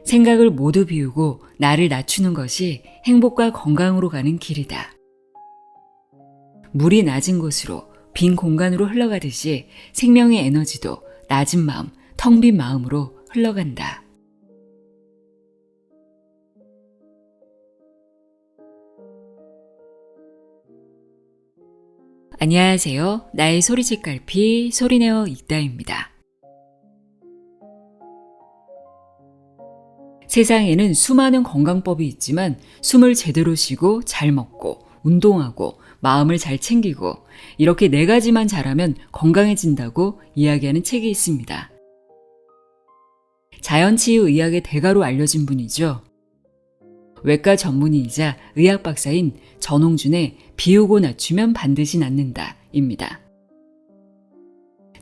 생각을 모두 비우고 나를 낮추는 것이 행복과 건강으로 가는 길이다. 물이 낮은 곳으로 빈 공간으로 흘러가듯이 생명의 에너지도 낮은 마음, 텅 빈 마음으로 흘러간다. 안녕하세요. 나의 소리집 갈피 소리내어 읽다입니다. 세상에는 수많은 건강법이 있지만 숨을 제대로 쉬고 잘 먹고 운동하고 마음을 잘 챙기고 이렇게 4가지만 잘하면 건강해진다고 이야기하는 책이 있습니다. 자연치유의학의 대가로 알려진 분이죠. 외과 전문의이자 의학 박사인 전홍준의 비우고 낮추면 반드시 낫는다 입니다.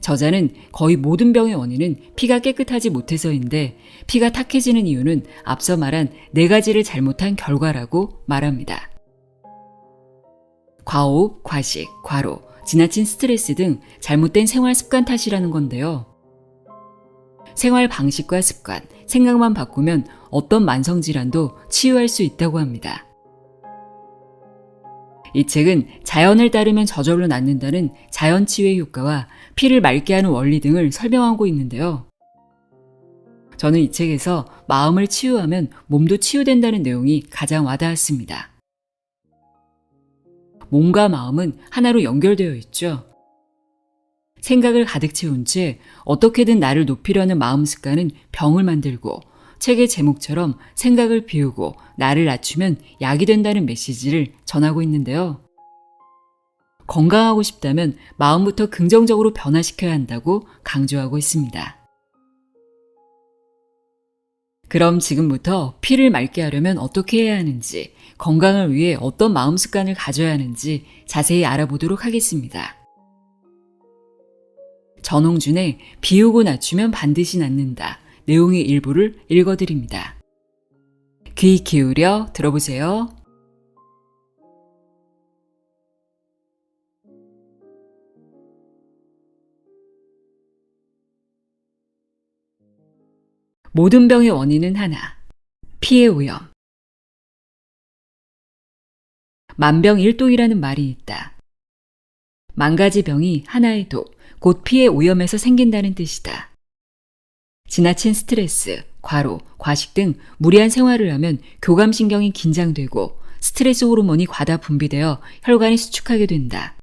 저자는 거의 모든 병의 원인은 피가 깨끗하지 못해서인데 피가 탁해지는 이유는 앞서 말한 4가지를 잘못한 결과라고 말합니다. 과호흡, 과식, 과로, 지나친 스트레스 등 잘못된 생활 습관 탓이라는 건데요. 생활 방식과 습관, 생각만 바꾸면 어떤 만성질환도 치유할 수 있다고 합니다. 이 책은 자연을 따르면 저절로 낫는다는 자연치유의 효과와 피를 맑게 하는 원리 등을 설명하고 있는데요. 저는 이 책에서 마음을 치유하면 몸도 치유된다는 내용이 가장 와닿았습니다. 몸과 마음은 하나로 연결되어 있죠. 생각을 가득 채운 채 어떻게든 나를 높이려는 마음 습관은 병을 만들고 책의 제목처럼 생각을 비우고 나를 낮추면 약이 된다는 메시지를 전하고 있는데요. 건강하고 싶다면 마음부터 긍정적으로 변화시켜야 한다고 강조하고 있습니다. 그럼 지금부터 피를 맑게 하려면 어떻게 해야 하는지, 건강을 위해 어떤 마음 습관을 가져야 하는지 자세히 알아보도록 하겠습니다. 전홍준의 비우고 낮추면 반드시 낫는다. 내용의 일부를 읽어드립니다. 귀 기울여 들어보세요. 모든 병의 원인은 하나, 피의 오염. 만병일독이라는 말이 있다. 10,000가지 병이 하나의 독, 곧 피의 오염에서 생긴다는 뜻이다. 지나친 스트레스, 과로, 과식 등 무리한 생활을 하면 교감신경이 긴장되고 스트레스 호르몬이 과다 분비되어 혈관이 수축하게 된다.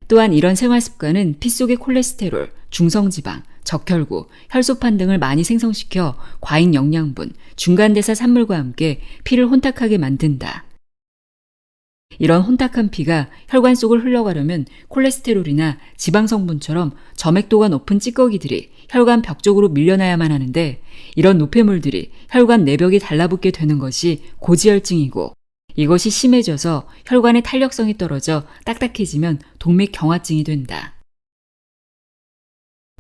또한 이런 생활 습관은 피 속의 콜레스테롤, 중성지방, 적혈구, 혈소판 등을 많이 생성시켜 과잉 영양분, 중간대사 산물과 함께 피를 혼탁하게 만든다. 이런 혼탁한 피가 혈관 속을 흘러가려면 콜레스테롤이나 지방 성분처럼 점액도가 높은 찌꺼기들이 혈관 벽 쪽으로 밀려나야만 하는데 이런 노폐물들이 혈관 내벽에 달라붙게 되는 것이 고지혈증이고 이것이 심해져서 혈관의 탄력성이 떨어져 딱딱해지면 동맥경화증이 된다.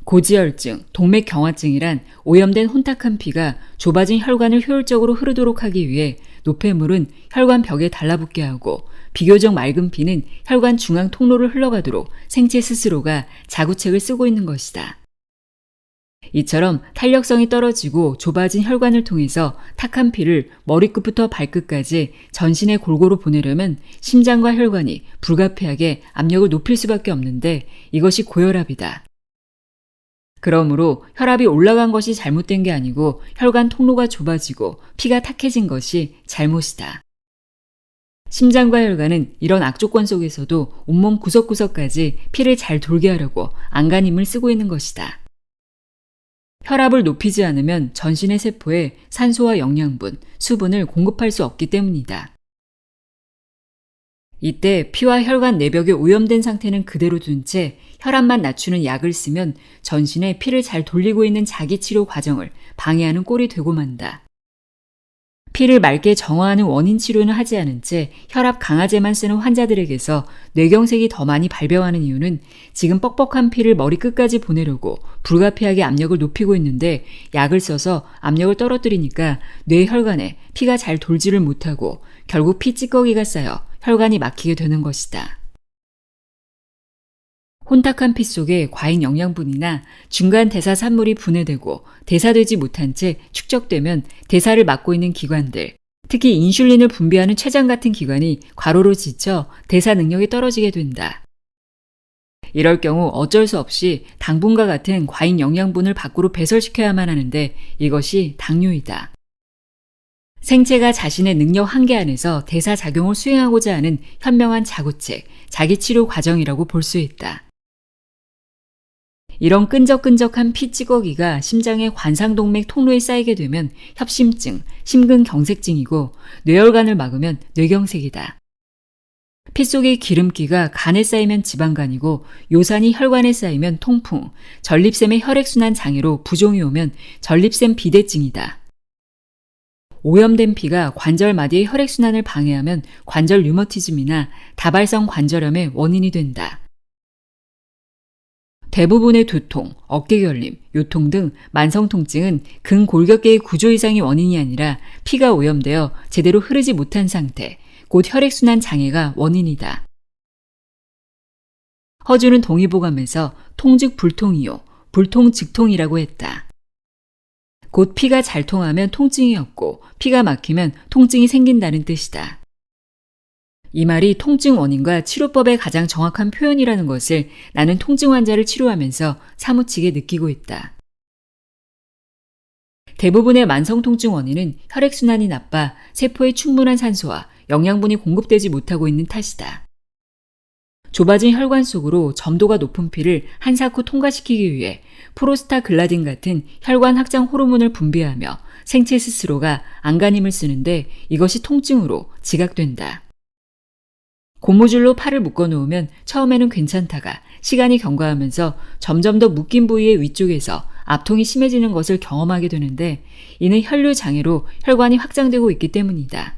고지혈증, 동맥경화증이란 오염된 혼탁한 피가 좁아진 혈관을 효율적으로 흐르도록 하기 위해 노폐물은 혈관 벽에 달라붙게 하고 비교적 맑은 피는 혈관 중앙 통로를 흘러가도록 생체 스스로가 자구책을 쓰고 있는 것이다. 이처럼 탄력성이 떨어지고 좁아진 혈관을 통해서 탁한 피를 머리끝부터 발끝까지 전신에 골고루 보내려면 심장과 혈관이 불가피하게 압력을 높일 수밖에 없는데 이것이 고혈압이다. 그러므로 혈압이 올라간 것이 잘못된 게 아니고 혈관 통로가 좁아지고 피가 탁해진 것이 잘못이다. 심장과 혈관은 이런 악조건 속에서도 온몸 구석구석까지 피를 잘 돌게 하려고 안간힘을 쓰고 있는 것이다. 혈압을 높이지 않으면 전신의 세포에 산소와 영양분, 수분을 공급할 수 없기 때문이다. 이때 피와 혈관 내벽에 오염된 상태는 그대로 둔 채 혈압만 낮추는 약을 쓰면 전신에 피를 잘 돌리고 있는 자기 치료 과정을 방해하는 꼴이 되고 만다. 피를 맑게 정화하는 원인 치료는 하지 않은 채 혈압 강화제만 쓰는 환자들에게서 뇌경색이 더 많이 발병하는 이유는 지금 뻑뻑한 피를 머리 끝까지 보내려고 불가피하게 압력을 높이고 있는데 약을 써서 압력을 떨어뜨리니까 뇌 혈관에 피가 잘 돌지를 못하고 결국 피 찌꺼기가 쌓여 혈관이 막히게 되는 것이다. 혼탁한 피 속에 과잉 영양분이나 중간 대사 산물이 분해되고 대사되지 못한 채 축적되면 대사를 맡고 있는 기관들, 특히 인슐린을 분비하는 췌장 같은 기관이 과로로 지쳐 대사 능력이 떨어지게 된다. 이럴 경우 어쩔 수 없이 당분과 같은 과잉 영양분을 밖으로 배설시켜야만 하는데 이것이 당뇨이다. 생체가 자신의 능력 한계 안에서 대사작용을 수행하고자 하는 현명한 자구책, 자기치료 과정이라고 볼 수 있다. 이런 끈적끈적한 피 찌꺼기가 심장의 관상동맥 통로에 쌓이게 되면 협심증, 심근경색증이고 뇌혈관을 막으면 뇌경색이다. 피 속의 기름기가 간에 쌓이면 지방간이고 요산이 혈관에 쌓이면 통풍, 전립샘의 혈액순환 장애로 부종이 오면 전립샘 비대증이다. 오염된 피가 관절 마디의 혈액순환을 방해하면 관절 류머티즘이나 다발성 관절염의 원인이 된다. 대부분의 두통, 어깨결림, 요통 등 만성 통증은 근골격계의 구조 이상이 원인이 아니라 피가 오염되어 제대로 흐르지 못한 상태, 곧 혈액순환 장애가 원인이다. 허준은 동의보감에서 통즉 불통이요, 불통 즉통이라고 했다. 곧 피가 잘 통하면 통증이 없고 피가 막히면 통증이 생긴다는 뜻이다. 이 말이 통증 원인과 치료법의 가장 정확한 표현이라는 것을 나는 통증 환자를 치료하면서 사무치게 느끼고 있다. 대부분의 만성 통증 원인은 혈액순환이 나빠 세포에 충분한 산소와 영양분이 공급되지 못하고 있는 탓이다. 좁아진 혈관 속으로 점도가 높은 피를 한사코 통과시키기 위해 프로스타글라딘 같은 혈관 확장 호르몬을 분비하며 생체 스스로가 안간힘을 쓰는데 이것이 통증으로 지각된다. 고무줄로 팔을 묶어놓으면 처음에는 괜찮다가 시간이 경과하면서 점점 더 묶인 부위의 위쪽에서 압통이 심해지는 것을 경험하게 되는데 이는 혈류 장애로 혈관이 확장되고 있기 때문이다.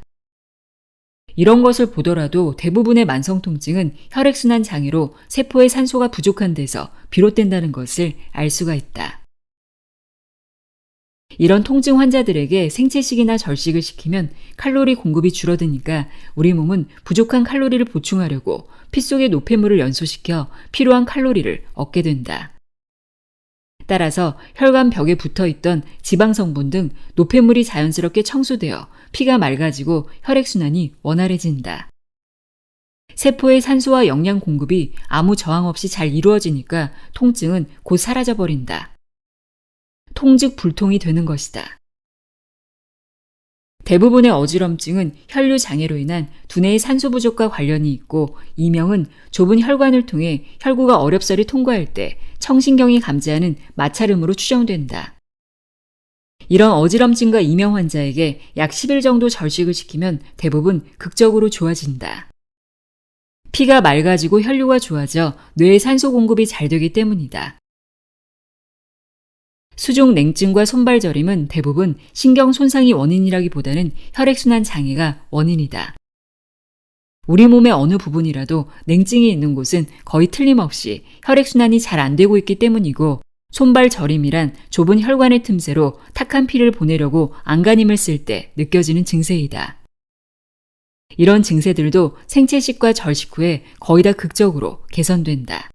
이런 것을 보더라도 대부분의 만성 통증은 혈액순환 장애로 세포에 산소가 부족한 데서 비롯된다는 것을 알 수가 있다. 이런 통증 환자들에게 생채식이나 절식을 시키면 칼로리 공급이 줄어드니까 우리 몸은 부족한 칼로리를 보충하려고 피 속의 노폐물을 연소시켜 필요한 칼로리를 얻게 된다. 따라서 혈관 벽에 붙어있던 지방성분 등 노폐물이 자연스럽게 청소되어 피가 맑아지고 혈액순환이 원활해진다. 세포의 산소와 영양 공급이 아무 저항 없이 잘 이루어지니까 통증은 곧 사라져버린다. 통즉 불통이 되는 것이다. 대부분의 어지럼증은 혈류 장애로 인한 두뇌의 산소 부족과 관련이 있고 이명은 좁은 혈관을 통해 혈구가 어렵사리 통과할 때 청신경이 감지하는 마찰음으로 추정된다. 이런 어지럼증과 이명 환자에게 약 10일 정도 절식을 시키면 대부분 극적으로 좋아진다. 피가 맑아지고 혈류가 좋아져 뇌의 산소 공급이 잘 되기 때문이다. 수족 냉증과 손발 저림은 대부분 신경 손상이 원인이라기보다는 혈액순환 장애가 원인이다. 우리 몸의 어느 부분이라도 냉증이 있는 곳은 거의 틀림없이 혈액순환이 잘 안 되고 있기 때문이고 손발 저림이란 좁은 혈관의 틈새로 탁한 피를 보내려고 안간힘을 쓸 때 느껴지는 증세이다. 이런 증세들도 생채식과 절식 후에 거의 다 극적으로 개선된다.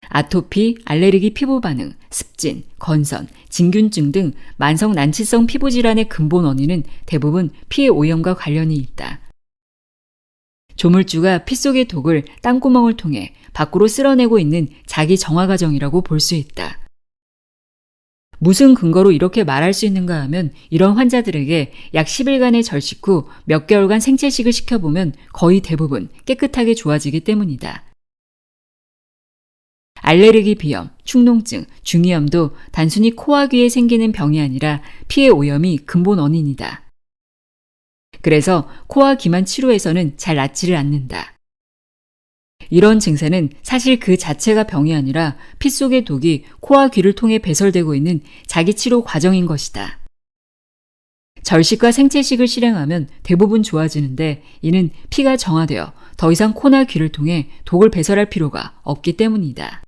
아토피, 알레르기 피부 반응, 습진, 건선, 진균증 등 만성 난치성 피부 질환의 근본 원인은 대부분 피의 오염과 관련이 있다. 조물주가 피 속의 독을 땀구멍을 통해 밖으로 쓸어내고 있는 자기 정화 과정이라고 볼 수 있다. 무슨 근거로 이렇게 말할 수 있는가 하면 이런 환자들에게 약 10일간의 절식 후 몇 개월간 생채식을 시켜보면 거의 대부분 깨끗하게 좋아지기 때문이다. 알레르기 비염, 축농증, 중이염도 단순히 코와 귀에 생기는 병이 아니라 피의 오염이 근본 원인이다. 그래서 코와 귀만 치료해서는 잘 낫지를 않는다. 이런 증세는 사실 그 자체가 병이 아니라 피 속의 독이 코와 귀를 통해 배설되고 있는 자기 치료 과정인 것이다. 절식과 생채식을 실행하면 대부분 좋아지는데 이는 피가 정화되어 더 이상 코나 귀를 통해 독을 배설할 필요가 없기 때문이다.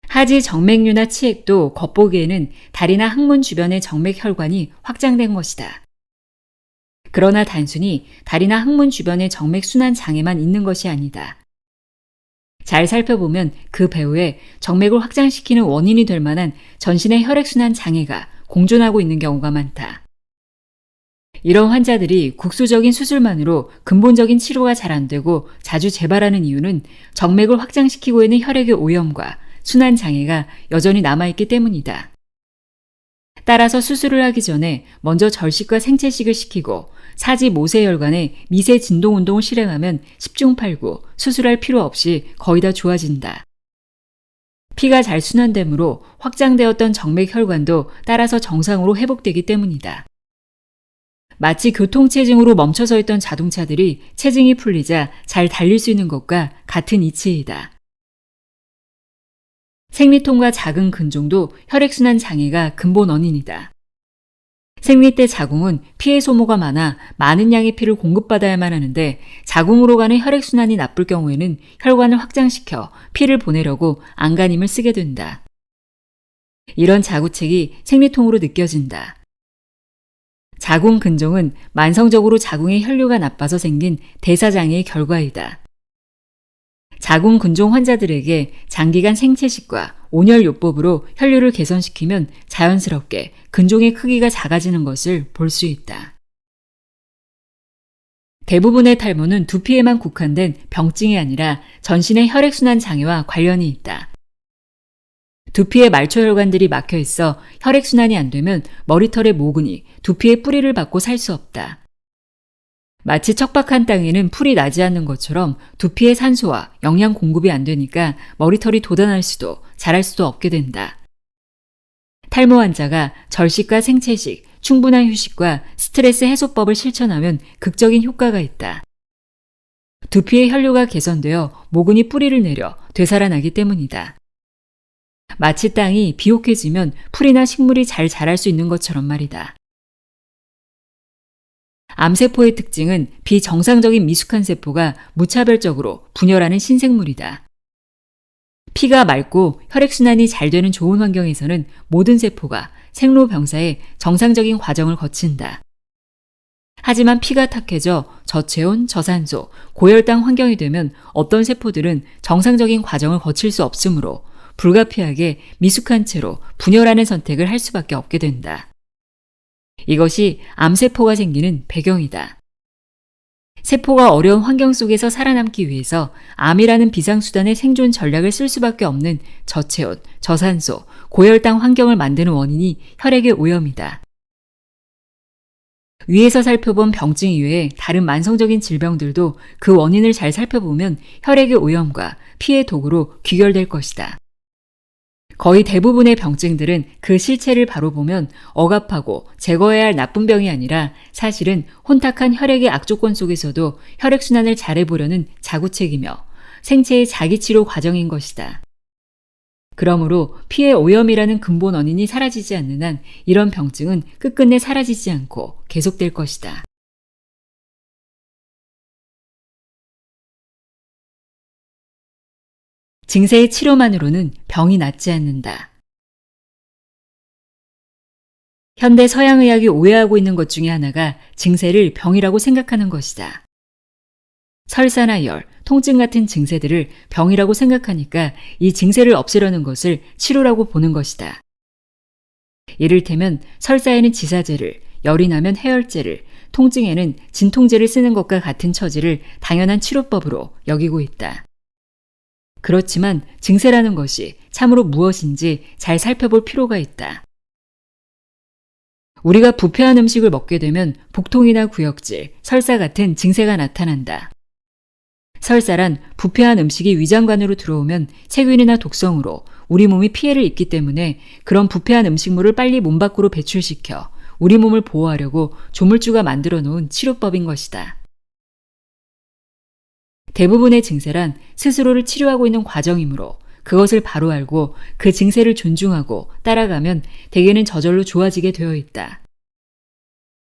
하지 정맥류나 치액도 겉보기에는 다리나 항문 주변의 정맥 혈관이 확장된 것이다. 그러나 단순히 다리나 항문 주변의 정맥 순환 장애만 있는 것이 아니다. 잘 살펴보면 그 배후에 정맥을 확장시키는 원인이 될 만한 전신의 혈액순환 장애가 공존하고 있는 경우가 많다. 이런 환자들이 국소적인 수술만으로 근본적인 치료가 잘 안 되고 자주 재발하는 이유는 정맥을 확장시키고 있는 혈액의 오염과 순환 장애가 여전히 남아있기 때문이다. 따라서 수술을 하기 전에 먼저 절식과 생채식을 시키고 사지 모세혈관에 미세 진동 운동을 실행하면 10중 8구 수술할 필요 없이 거의 다 좋아진다. 피가 잘 순환되므로 확장되었던 정맥 혈관도 따라서 정상으로 회복되기 때문이다. 마치 교통체증으로 멈춰서 있던 자동차들이 체증이 풀리자 잘 달릴 수 있는 것과 같은 이치이다. 생리통과 작은 근종도 혈액순환 장애가 근본 원인이다. 생리 때 자궁은 피의 소모가 많아 많은 양의 피를 공급받아야만 하는데 자궁으로 가는 혈액순환이 나쁠 경우에는 혈관을 확장시켜 피를 보내려고 안간힘을 쓰게 된다. 이런 자구책이 생리통으로 느껴진다. 자궁 근종은 만성적으로 자궁의 혈류가 나빠서 생긴 대사장애의 결과이다. 자궁 근종 환자들에게 장기간 생채식과 온혈요법으로 혈류를 개선시키면 자연스럽게 근종의 크기가 작아지는 것을 볼 수 있다. 대부분의 탈모는 두피에만 국한된 병증이 아니라 전신의 혈액순환 장애와 관련이 있다. 두피의 말초혈관들이 막혀 있어 혈액순환이 안 되면 머리털의 모근이 두피의 뿌리를 받고 살 수 없다. 마치 척박한 땅에는 풀이 나지 않는 것처럼 두피의 산소와 영양 공급이 안 되니까 머리털이 돋아날 수도 자랄 수도 없게 된다. 탈모 환자가 절식과 생채식, 충분한 휴식과 스트레스 해소법을 실천하면 극적인 효과가 있다. 두피의 혈류가 개선되어 모근이 뿌리를 내려 되살아나기 때문이다. 마치 땅이 비옥해지면 풀이나 식물이 잘 자랄 수 있는 것처럼 말이다. 암세포의 특징은 비정상적인 미숙한 세포가 무차별적으로 분열하는 신생물이다. 피가 맑고 혈액순환이 잘 되는 좋은 환경에서는 모든 세포가 생로병사의 정상적인 과정을 거친다. 하지만 피가 탁해져 저체온, 저산소, 고혈당 환경이 되면 어떤 세포들은 정상적인 과정을 거칠 수 없으므로 불가피하게 미숙한 채로 분열하는 선택을 할 수밖에 없게 된다. 이것이 암세포가 생기는 배경이다. 세포가 어려운 환경 속에서 살아남기 위해서 암이라는 비상수단의 생존 전략을 쓸 수밖에 없는 저체온, 저산소, 고혈당 환경을 만드는 원인이 혈액의 오염이다. 위에서 살펴본 병증 이외에 다른 만성적인 질병들도 그 원인을 잘 살펴보면 혈액의 오염과 피의 독으로 귀결될 것이다. 거의 대부분의 병증들은 그 실체를 바로 보면 억압하고 제거해야 할 나쁜 병이 아니라 사실은 혼탁한 혈액의 악조건 속에서도 혈액순환을 잘해보려는 자구책이며 생체의 자기치료 과정인 것이다. 그러므로 피의 오염이라는 근본 원인이 사라지지 않는 한 이런 병증은 끝끝내 사라지지 않고 계속될 것이다. 증세의 치료만으로는 병이 낫지 않는다. 현대 서양의학이 오해하고 있는 것 중에 하나가 증세를 병이라고 생각하는 것이다. 설사나 열, 통증 같은 증세들을 병이라고 생각하니까 이 증세를 없애려는 것을 치료라고 보는 것이다. 이를테면 설사에는 지사제를, 열이 나면 해열제를, 통증에는 진통제를 쓰는 것과 같은 처지를 당연한 치료법으로 여기고 있다. 그렇지만 증세라는 것이 참으로 무엇인지 잘 살펴볼 필요가 있다. 우리가 부패한 음식을 먹게 되면 복통이나 구역질, 설사 같은 증세가 나타난다. 설사란 부패한 음식이 위장관으로 들어오면 세균이나 독성으로 우리 몸이 피해를 입기 때문에 그런 부패한 음식물을 빨리 몸 밖으로 배출시켜 우리 몸을 보호하려고 조물주가 만들어 놓은 치료법인 것이다. 대부분의 증세란 스스로를 치료하고 있는 과정이므로 그것을 바로 알고 그 증세를 존중하고 따라가면 대개는 저절로 좋아지게 되어 있다.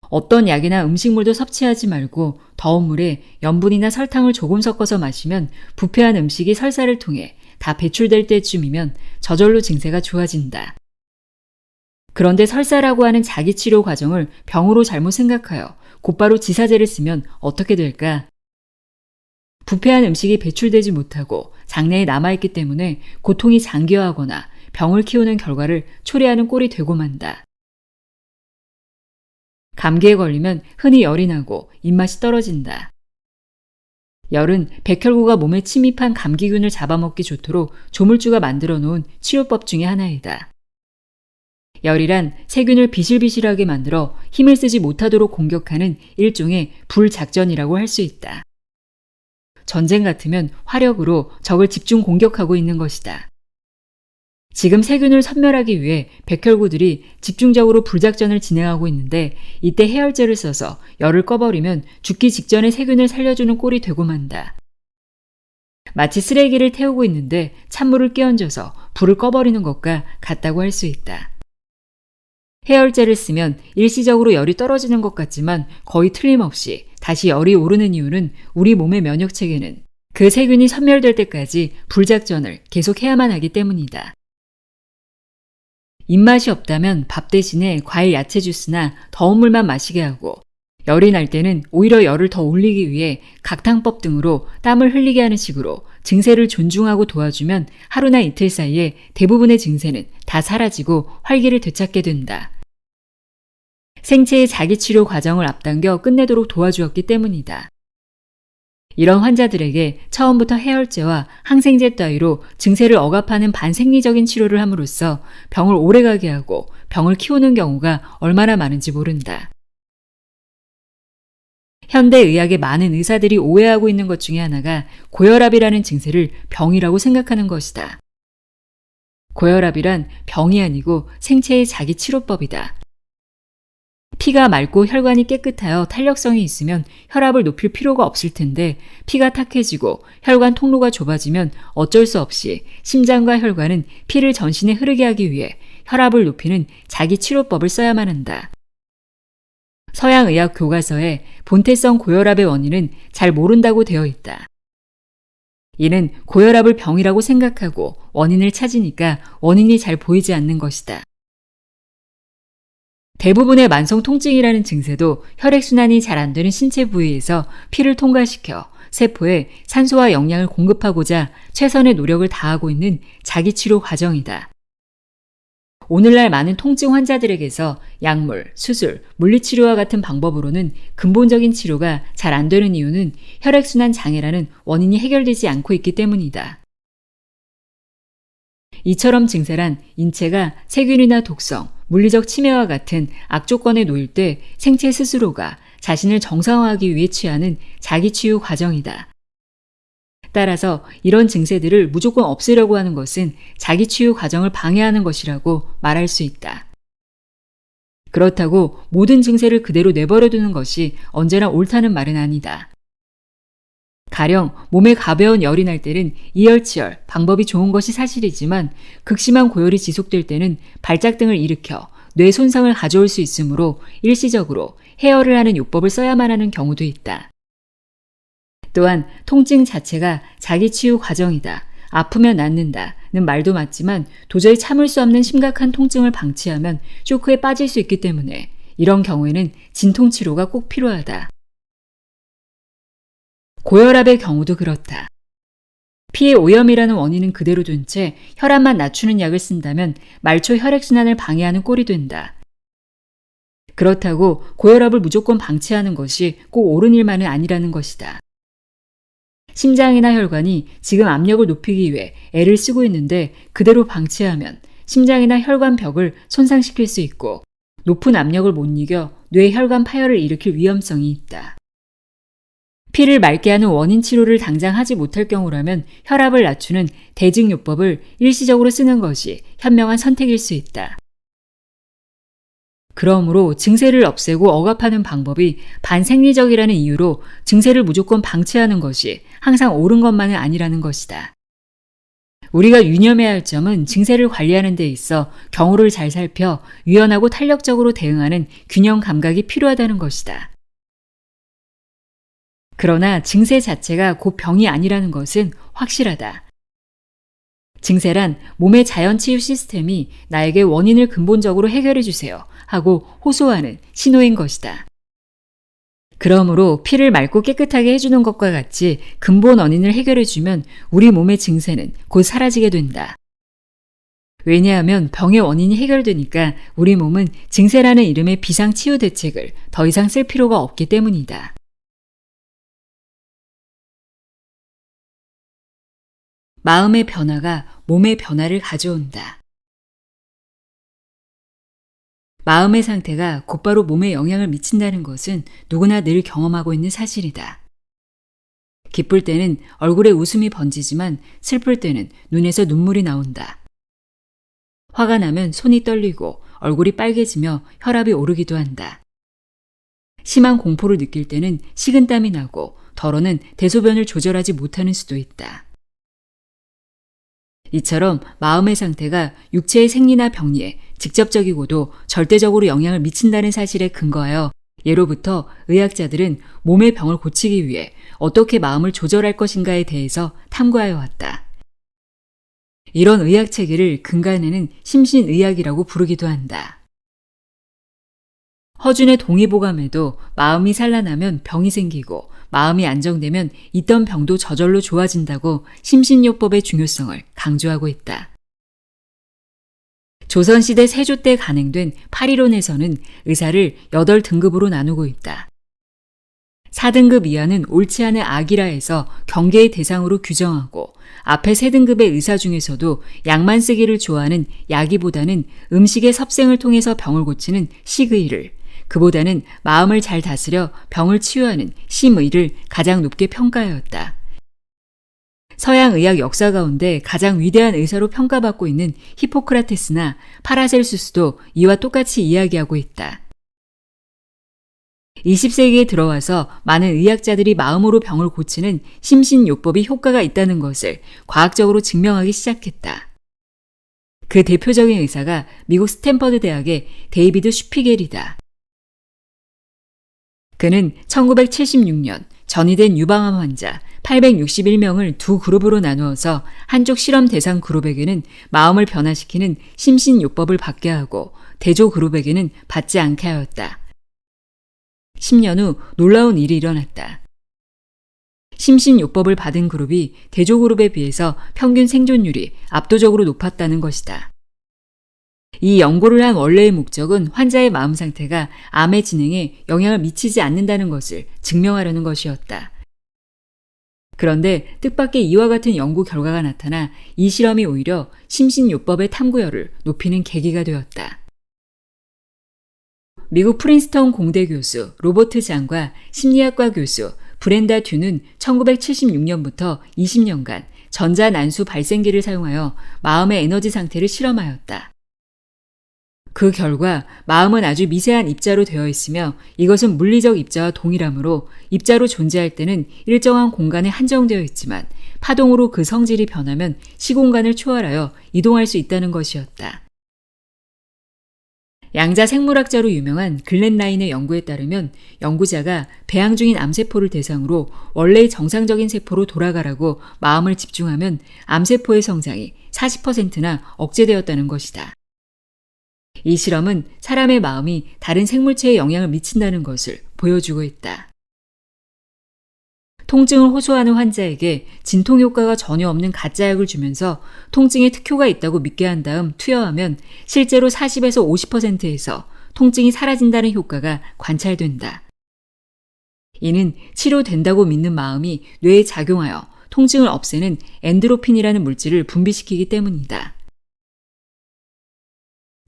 어떤 약이나 음식물도 섭취하지 말고 더운 물에 염분이나 설탕을 조금 섞어서 마시면 부패한 음식이 설사를 통해 다 배출될 때쯤이면 저절로 증세가 좋아진다. 그런데 설사라고 하는 자기치료 과정을 병으로 잘못 생각하여 곧바로 지사제를 쓰면 어떻게 될까? 부패한 음식이 배출되지 못하고 장내에 남아있기 때문에 고통이 장기화하거나 병을 키우는 결과를 초래하는 꼴이 되고 만다. 감기에 걸리면 흔히 열이 나고 입맛이 떨어진다. 열은 백혈구가 몸에 침입한 감기균을 잡아먹기 좋도록 조물주가 만들어 놓은 치료법 중의 하나이다. 열이란 세균을 비실비실하게 만들어 힘을 쓰지 못하도록 공격하는 일종의 불작전이라고 할 수 있다. 전쟁 같으면 화력으로 적을 집중 공격하고 있는 것이다. 지금 세균을 섬멸하기 위해 백혈구들이 집중적으로 불작전을 진행하고 있는데 이때 해열제를 써서 열을 꺼버리면 죽기 직전에 세균을 살려주는 꼴이 되고 만다. 마치 쓰레기를 태우고 있는데 찬물을 끼얹어서 불을 꺼버리는 것과 같다고 할 수 있다. 해열제를 쓰면 일시적으로 열이 떨어지는 것 같지만 거의 틀림없이 다시 열이 오르는 이유는 우리 몸의 면역체계는 그 세균이 섬멸될 때까지 불작전을 계속해야만 하기 때문이다. 입맛이 없다면 밥 대신에 과일 야채 주스나 더운 물만 마시게 하고 열이 날 때는 오히려 열을 더 올리기 위해 각탕법 등으로 땀을 흘리게 하는 식으로 증세를 존중하고 도와주면 하루나 이틀 사이에 대부분의 증세는 다 사라지고 활기를 되찾게 된다. 생체의 자기치료 과정을 앞당겨 끝내도록 도와주었기 때문이다. 이런 환자들에게 처음부터 해열제와 항생제 따위로 증세를 억압하는 반생리적인 치료를 함으로써 병을 오래가게 하고 병을 키우는 경우가 얼마나 많은지 모른다. 현대의학의 많은 의사들이 오해하고 있는 것 중에 하나가 고혈압이라는 증세를 병이라고 생각하는 것이다. 고혈압이란 병이 아니고 생체의 자기치료법이다. 피가 맑고 혈관이 깨끗하여 탄력성이 있으면 혈압을 높일 필요가 없을 텐데 피가 탁해지고 혈관 통로가 좁아지면 어쩔 수 없이 심장과 혈관은 피를 전신에 흐르게 하기 위해 혈압을 높이는 자기 치료법을 써야만 한다. 서양의학 교과서에 본태성 고혈압의 원인은 잘 모른다고 되어 있다. 이는 고혈압을 병이라고 생각하고 원인을 찾으니까 원인이 잘 보이지 않는 것이다. 대부분의 만성 통증이라는 증세도 혈액순환이 잘 안 되는 신체 부위에서 피를 통과시켜 세포에 산소와 영양을 공급하고자 최선의 노력을 다하고 있는 자기치료 과정이다. 오늘날 많은 통증 환자들에게서 약물, 수술, 물리치료와 같은 방법으로는 근본적인 치료가 잘 안 되는 이유는 혈액순환 장애라는 원인이 해결되지 않고 있기 때문이다. 이처럼 증세란 인체가 세균이나 독성, 물리적 침해와 같은 악조건에 놓일 때 생체 스스로가 자신을 정상화하기 위해 취하는 자기치유 과정이다. 따라서 이런 증세들을 무조건 없애려고 하는 것은 자기치유 과정을 방해하는 것이라고 말할 수 있다. 그렇다고 모든 증세를 그대로 내버려두는 것이 언제나 옳다는 말은 아니다. 가령 몸에 가벼운 열이 날 때는 이열치열 방법이 좋은 것이 사실이지만 극심한 고열이 지속될 때는 발작 등을 일으켜 뇌 손상을 가져올 수 있으므로 일시적으로 해열을 하는 요법을 써야만 하는 경우도 있다. 또한 통증 자체가 자기치유 과정이다. 아프면 낫는다는 말도 맞지만 도저히 참을 수 없는 심각한 통증을 방치하면 쇼크에 빠질 수 있기 때문에 이런 경우에는 진통치료가 꼭 필요하다. 고혈압의 경우도 그렇다. 피의 오염이라는 원인은 그대로 둔 채 혈압만 낮추는 약을 쓴다면 말초 혈액순환을 방해하는 꼴이 된다. 그렇다고 고혈압을 무조건 방치하는 것이 꼭 옳은 일만은 아니라는 것이다. 심장이나 혈관이 지금 압력을 높이기 위해 애를 쓰고 있는데 그대로 방치하면 심장이나 혈관 벽을 손상시킬 수 있고 높은 압력을 못 이겨 뇌 혈관 파열을 일으킬 위험성이 있다. 피를 맑게 하는 원인 치료를 당장 하지 못할 경우라면 혈압을 낮추는 대증요법을 일시적으로 쓰는 것이 현명한 선택일 수 있다. 그러므로 증세를 없애고 억압하는 방법이 반생리적이라는 이유로 증세를 무조건 방치하는 것이 항상 옳은 것만은 아니라는 것이다. 우리가 유념해야 할 점은 증세를 관리하는 데 있어 경우를 잘 살펴 유연하고 탄력적으로 대응하는 균형 감각이 필요하다는 것이다. 그러나 증세 자체가 곧 병이 아니라는 것은 확실하다. 증세란 몸의 자연치유 시스템이 나에게 원인을 근본적으로 해결해 주세요 하고 호소하는 신호인 것이다. 그러므로 피를 맑고 깨끗하게 해주는 것과 같이 근본 원인을 해결해주면 우리 몸의 증세는 곧 사라지게 된다. 왜냐하면 병의 원인이 해결되니까 우리 몸은 증세라는 이름의 비상치유 대책을 더 이상 쓸 필요가 없기 때문이다. 마음의 변화가 몸의 변화를 가져온다. 마음의 상태가 곧바로 몸에 영향을 미친다는 것은 누구나 늘 경험하고 있는 사실이다. 기쁠 때는 얼굴에 웃음이 번지지만 슬플 때는 눈에서 눈물이 나온다. 화가 나면 손이 떨리고 얼굴이 빨개지며 혈압이 오르기도 한다. 심한 공포를 느낄 때는 식은땀이 나고 더러는 대소변을 조절하지 못하는 수도 있다. 이처럼 마음의 상태가 육체의 생리나 병리에 직접적이고도 절대적으로 영향을 미친다는 사실에 근거하여 예로부터 의학자들은 몸의 병을 고치기 위해 어떻게 마음을 조절할 것인가에 대해서 탐구하여 왔다. 이런 의학 체계를 근간에는 심신의학이라고 부르기도 한다. 허준의 동의보감에도 마음이 산란하면 병이 생기고 마음이 안정되면 있던 병도 저절로 좋아진다고 심신요법의 중요성을 강조하고 있다. 조선시대 세조 때 간행된 팔이론에서는 의사를 8등급으로 나누고 있다. 4등급 이하는 옳지 않은 악이라 해서 경계의 대상으로 규정하고 앞에 3등급의 의사 중에서도 약만 쓰기를 좋아하는 약이보다는 음식의 섭생을 통해서 병을 고치는 식의를, 그보다는 마음을 잘 다스려 병을 치유하는 심의를 가장 높게 평가하였다. 서양 의학 역사 가운데 가장 위대한 의사로 평가받고 있는 히포크라테스나 파라셀수스도 이와 똑같이 이야기하고 있다. 20세기에 들어와서 많은 의학자들이 마음으로 병을 고치는 심신요법이 효과가 있다는 것을 과학적으로 증명하기 시작했다. 그 대표적인 의사가 미국 스탠퍼드 대학의 데이비드 슈피겔이다. 그는 1976년 전이된 유방암 환자 861명을 두 그룹으로 나누어서 한쪽 실험 대상 그룹에게는 마음을 변화시키는 심신요법을 받게 하고 대조 그룹에게는 받지 않게 하였다. 10년 후 놀라운 일이 일어났다. 심신요법을 받은 그룹이 대조 그룹에 비해서 평균 생존율이 압도적으로 높았다는 것이다. 이 연구를 한 원래의 목적은 환자의 마음 상태가 암의 진행에 영향을 미치지 않는다는 것을 증명하려는 것이었다. 그런데 뜻밖의 이와 같은 연구 결과가 나타나 이 실험이 오히려 심신요법의 탐구열을 높이는 계기가 되었다. 미국 프린스턴 공대 교수 로버트 장과 심리학과 교수 브렌다 듀는 1976년부터 20년간 전자난수 발생기를 사용하여 마음의 에너지 상태를 실험하였다. 그 결과 마음은 아주 미세한 입자로 되어 있으며 이것은 물리적 입자와 동일하므로 입자로 존재할 때는 일정한 공간에 한정되어 있지만 파동으로 그 성질이 변하면 시공간을 초월하여 이동할 수 있다는 것이었다. 양자 생물학자로 유명한 글렌 라인의 연구에 따르면 연구자가 배양 중인 암세포를 대상으로 원래의 정상적인 세포로 돌아가라고 마음을 집중하면 암세포의 성장이 40%나 억제되었다는 것이다. 이 실험은 사람의 마음이 다른 생물체에 영향을 미친다는 것을 보여주고 있다. 통증을 호소하는 환자에게 진통 효과가 전혀 없는 가짜약을 주면서 통증에 특효가 있다고 믿게 한 다음 투여하면 실제로 40에서 50%에서 통증이 사라진다는 효과가 관찰된다. 이는 치료된다고 믿는 마음이 뇌에 작용하여 통증을 없애는 엔드로핀이라는 물질을 분비시키기 때문이다.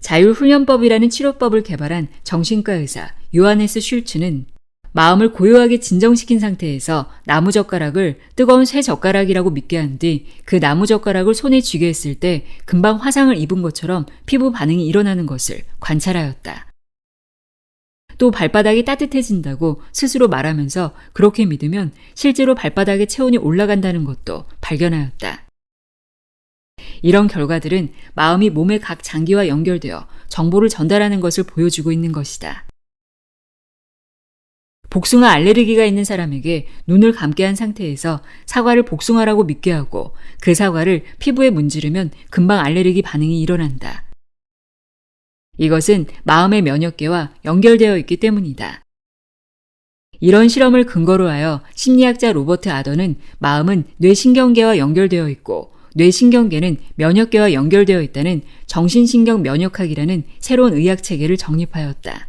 자율훈련법이라는 치료법을 개발한 정신과 의사 요하네스 슐츠는 마음을 고요하게 진정시킨 상태에서 나무젓가락을 뜨거운 쇠젓가락이라고 믿게 한 뒤 그 나무젓가락을 손에 쥐게 했을 때 금방 화상을 입은 것처럼 피부 반응이 일어나는 것을 관찰하였다. 또 발바닥이 따뜻해진다고 스스로 말하면서 그렇게 믿으면 실제로 발바닥의 체온이 올라간다는 것도 발견하였다. 이런 결과들은 마음이 몸의 각 장기와 연결되어 정보를 전달하는 것을 보여주고 있는 것이다. 복숭아 알레르기가 있는 사람에게 눈을 감게 한 상태에서 사과를 복숭아라고 믿게 하고 그 사과를 피부에 문지르면 금방 알레르기 반응이 일어난다. 이것은 마음의 면역계와 연결되어 있기 때문이다. 이런 실험을 근거로 하여 심리학자 로버트 아더는 마음은 뇌신경계와 연결되어 있고 뇌신경계는 면역계와 연결되어 있다는 정신신경 면역학이라는 새로운 의학 체계를 정립하였다.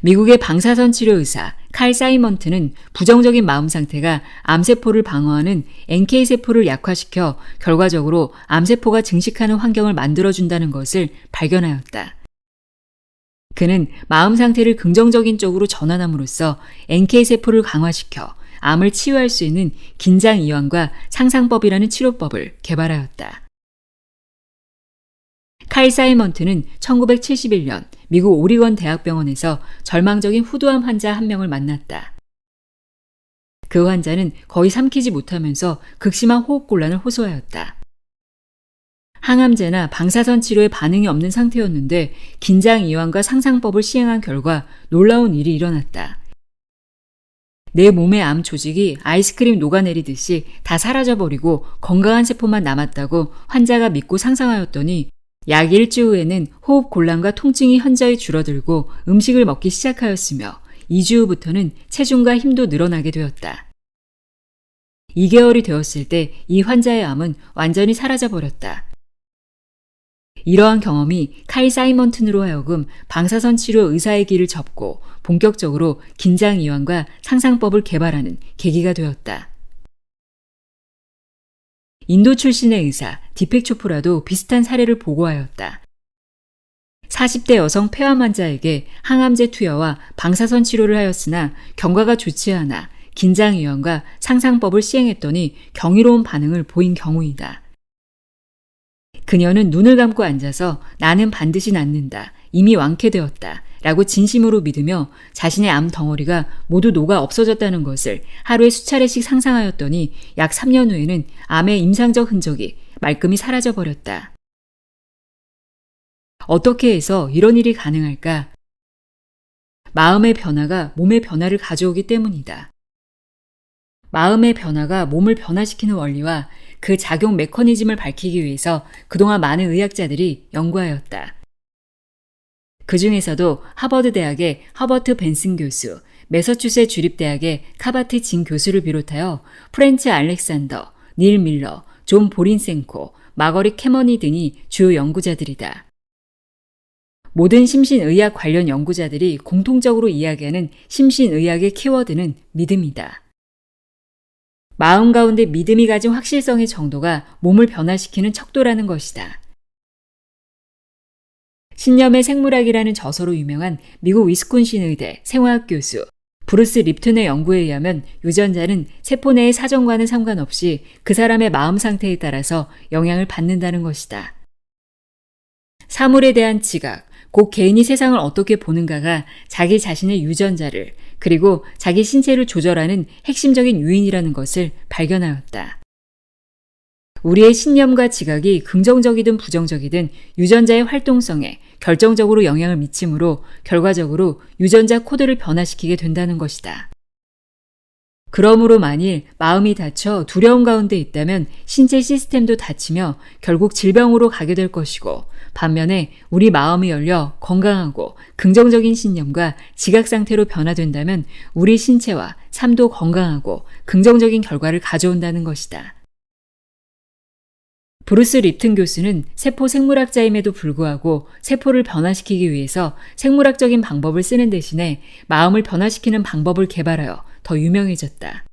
미국의 방사선 치료 의사 칼 사이먼트는 부정적인 마음 상태가 암세포를 방어하는 NK세포를 약화시켜 결과적으로 암세포가 증식하는 환경을 만들어준다는 것을 발견하였다. 그는 마음 상태를 긍정적인 쪽으로 전환함으로써 NK세포를 강화시켜 암을 치유할 수 있는 긴장이완과 상상법이라는 치료법을 개발하였다. 칼 사이먼트는 1971년 미국 오리건 대학병원에서 절망적인 후두암 환자 한 명을 만났다. 그 환자는 거의 삼키지 못하면서 극심한 호흡곤란을 호소하였다. 항암제나 방사선 치료에 반응이 없는 상태였는데 긴장이완과 상상법을 시행한 결과 놀라운 일이 일어났다. 내 몸의 암 조직이 아이스크림 녹아내리듯이 다 사라져버리고 건강한 세포만 남았다고 환자가 믿고 상상하였더니 약 일주 후에는 호흡 곤란과 통증이 현저히 줄어들고 음식을 먹기 시작하였으며 2주 후부터는 체중과 힘도 늘어나게 되었다. 2개월이 되었을 때 이 환자의 암은 완전히 사라져버렸다. 이러한 경험이 칼 사이먼튼으로 하여금 방사선 치료 의사의 길을 접고 본격적으로 긴장이완과 상상법을 개발하는 계기가 되었다. 인도 출신의 의사 디펙 초프라도 비슷한 사례를 보고하였다. 40대 여성 폐암 환자에게 항암제 투여와 방사선 치료를 하였으나 경과가 좋지 않아 긴장이완과 상상법을 시행했더니 경이로운 반응을 보인 경우이다. 그녀는 눈을 감고 앉아서 나는 반드시 낫는다. 이미 완쾌되었다. 라고 진심으로 믿으며 자신의 암 덩어리가 모두 녹아 없어졌다는 것을 하루에 수차례씩 상상하였더니 약 3년 후에는 암의 임상적 흔적이 말끔히 사라져버렸다. 어떻게 해서 이런 일이 가능할까? 마음의 변화가 몸의 변화를 가져오기 때문이다. 마음의 변화가 몸을 변화시키는 원리와 그 작용 메커니즘을 밝히기 위해서 그동안 많은 의학자들이 연구하였다. 그 중에서도 하버드 대학의 허버트 벤슨 교수, 매서추셋 주립대학의 카바트 진 교수를 비롯하여 프렌치 알렉산더, 닐 밀러, 존 보린센코, 마거리 캐머니 등이 주요 연구자들이다. 모든 심신의학 관련 연구자들이 공통적으로 이야기하는 심신의학의 키워드는 믿음이다. 마음 가운데 믿음이 가진 확실성의 정도가 몸을 변화시키는 척도라는 것이다. 신념의 생물학이라는 저서로 유명한 미국 위스콘신 의대 생화학 교수 브루스 립튼의 연구에 의하면 유전자는 세포 내의 사정과는 상관없이 그 사람의 마음 상태에 따라서 영향을 받는다는 것이다. 사물에 대한 지각, 곧 개인이 세상을 어떻게 보는가가 자기 자신의 유전자를 그리고 자기 신체를 조절하는 핵심적인 요인이라는 것을 발견하였다. 우리의 신념과 지각이 긍정적이든 부정적이든 유전자의 활동성에 결정적으로 영향을 미치므로 결과적으로 유전자 코드를 변화시키게 된다는 것이다. 그러므로 만일 마음이 다쳐 두려움 가운데 있다면 신체 시스템도 다치며 결국 질병으로 가게 될 것이고 반면에 우리 마음이 열려 건강하고 긍정적인 신념과 지각 상태로 변화된다면 우리 신체와 삶도 건강하고 긍정적인 결과를 가져온다는 것이다. 브루스 립튼 교수는 세포 생물학자임에도 불구하고 세포를 변화시키기 위해서 생물학적인 방법을 쓰는 대신에 마음을 변화시키는 방법을 개발하여 더 유명해졌다.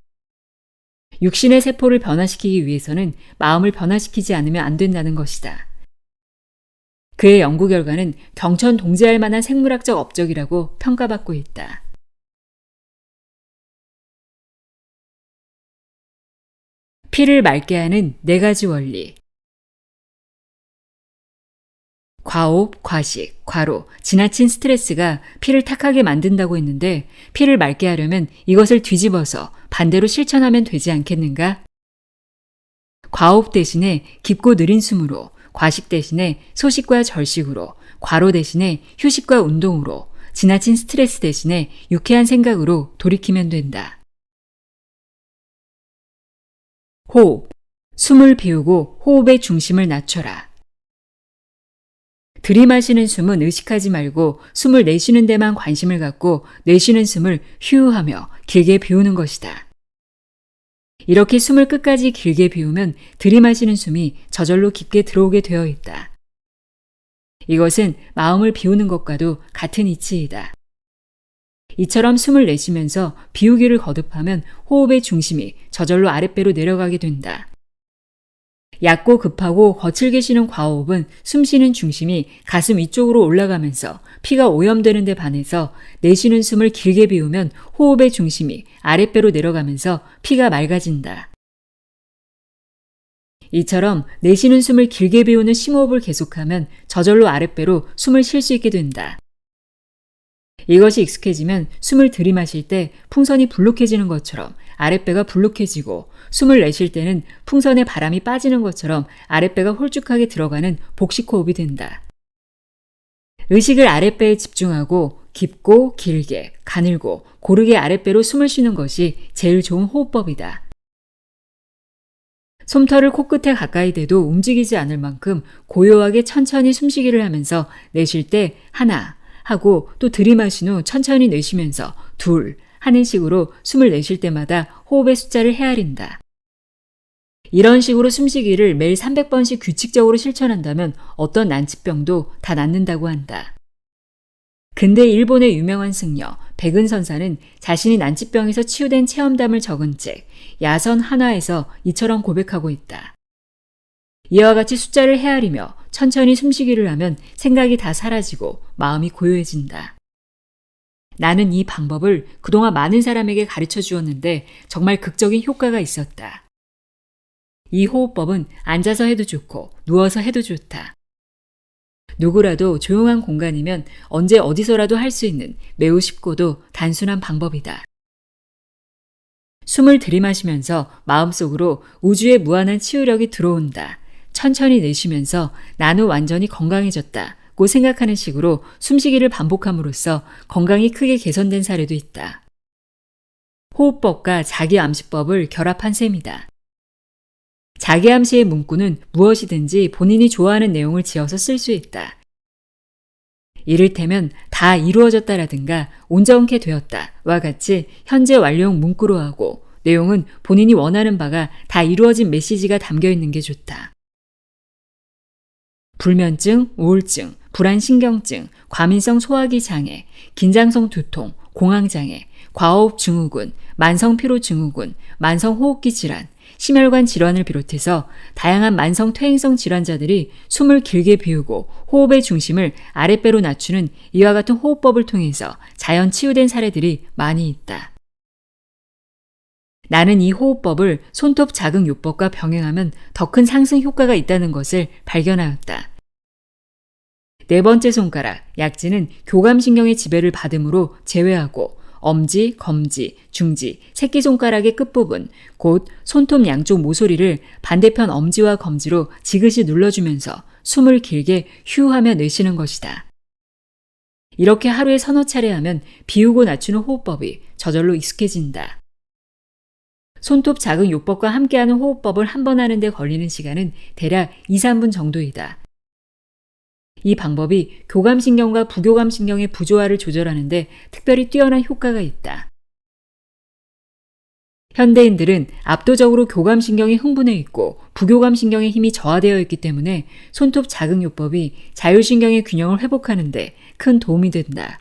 육신의 세포를 변화시키기 위해서는 마음을 변화시키지 않으면 안 된다는 것이다. 그의 연구 결과는 경천 동지할 만한 생물학적 업적이라고 평가받고 있다. 피를 맑게 하는 4가지 원리. 과호흡, 과식, 과로, 지나친 스트레스가 피를 탁하게 만든다고 했는데 피를 맑게 하려면 이것을 뒤집어서 반대로 실천하면 되지 않겠는가? 과호흡 대신에 깊고 느린 숨으로, 과식 대신에 소식과 절식으로, 과로 대신에 휴식과 운동으로, 지나친 스트레스 대신에 유쾌한 생각으로 돌이키면 된다. 호흡. 숨을 비우고 호흡의 중심을 낮춰라. 들이마시는 숨은 의식하지 말고 숨을 내쉬는 데만 관심을 갖고 내쉬는 숨을 휴하며 길게 비우는 것이다. 이렇게 숨을 끝까지 길게 비우면 들이마시는 숨이 저절로 깊게 들어오게 되어 있다. 이것은 마음을 비우는 것과도 같은 이치이다. 이처럼 숨을 내쉬면서 비우기를 거듭하면 호흡의 중심이 저절로 아랫배로 내려가게 된다. 얕고 급하고 거칠게 쉬는 과호흡은 숨 쉬는 중심이 가슴 위쪽으로 올라가면서 피가 오염되는 데 반해서 내쉬는 숨을 길게 비우면 호흡의 중심이 아랫배로 내려가면서 피가 맑아진다. 이처럼 내쉬는 숨을 길게 비우는 심호흡을 계속하면 저절로 아랫배로 숨을 쉴 수 있게 된다. 이것이 익숙해지면 숨을 들이마실 때 풍선이 불룩해지는 것처럼 아랫배가 불룩해지고 숨을 내쉴 때는 풍선에 바람이 빠지는 것처럼 아랫배가 홀쭉하게 들어가는 복식호흡이 된다. 의식을 아랫배에 집중하고 깊고 길게, 가늘고 고르게 아랫배로 숨을 쉬는 것이 제일 좋은 호흡법이다. 솜털을 코끝에 가까이 대도 움직이지 않을 만큼 고요하게 천천히 숨쉬기를 하면서 내쉴 때 하나 하고 또 들이마신 후 천천히 내쉬면서 둘 하는 식으로 숨을 내쉴 때마다 호흡의 숫자를 헤아린다. 이런 식으로 숨쉬기를 매일 300번씩 규칙적으로 실천한다면 어떤 난치병도 다 낫는다고 한다. 근대 일본의 유명한 승려 백은선사는 자신이 난치병에서 치유된 체험담을 적은 책 야선 한화에서 이처럼 고백하고 있다. 이와 같이 숫자를 헤아리며 천천히 숨쉬기를 하면 생각이 다 사라지고 마음이 고요해진다. 나는 이 방법을 그동안 많은 사람에게 가르쳐 주었는데 정말 극적인 효과가 있었다. 이 호흡법은 앉아서 해도 좋고 누워서 해도 좋다. 누구라도 조용한 공간이면 언제 어디서라도 할 수 있는 매우 쉽고도 단순한 방법이다. 숨을 들이마시면서 마음속으로 우주의 무한한 치유력이 들어온다. 천천히 내쉬면서 나는 완전히 건강해졌다고 생각하는 식으로 숨쉬기를 반복함으로써 건강이 크게 개선된 사례도 있다. 호흡법과 자기암시법을 결합한 셈이다. 자기암시의 문구는 무엇이든지 본인이 좋아하는 내용을 지어서 쓸 수 있다. 이를테면 다 이루어졌다라든가 온전케 되었다와 같이 현재 완료형 문구로 하고 내용은 본인이 원하는 바가 다 이루어진 메시지가 담겨 있는 게 좋다. 불면증, 우울증, 불안신경증, 과민성 소화기 장애, 긴장성 두통, 공황장애, 과호흡 증후군, 만성 피로 증후군, 만성 호흡기 질환, 심혈관 질환을 비롯해서 다양한 만성 퇴행성 질환자들이 숨을 길게 비우고 호흡의 중심을 아랫배로 낮추는 이와 같은 호흡법을 통해서 자연 치유된 사례들이 많이 있다. 나는 이 호흡법을 손톱 자극 요법과 병행하면 더 큰 상승 효과가 있다는 것을 발견하였다. 네 번째 손가락, 약지는 교감신경의 지배를 받음으로 제외하고 엄지, 검지, 중지, 새끼손가락의 끝부분, 곧 손톱 양쪽 모서리를 반대편 엄지와 검지로 지그시 눌러주면서 숨을 길게 휴하며 내쉬는 것이다. 이렇게 하루에 서너 차례 하면 비우고 낮추는 호흡법이 저절로 익숙해진다. 손톱 자극 요법과 함께하는 호흡법을 한 번 하는 데 걸리는 시간은 대략 2-3분 정도이다. 이 방법이 교감신경과 부교감신경의 부조화를 조절하는 데 특별히 뛰어난 효과가 있다. 현대인들은 압도적으로 교감신경이 흥분해 있고 부교감신경의 힘이 저하되어 있기 때문에 손톱 자극 요법이 자율신경의 균형을 회복하는 데 큰 도움이 된다.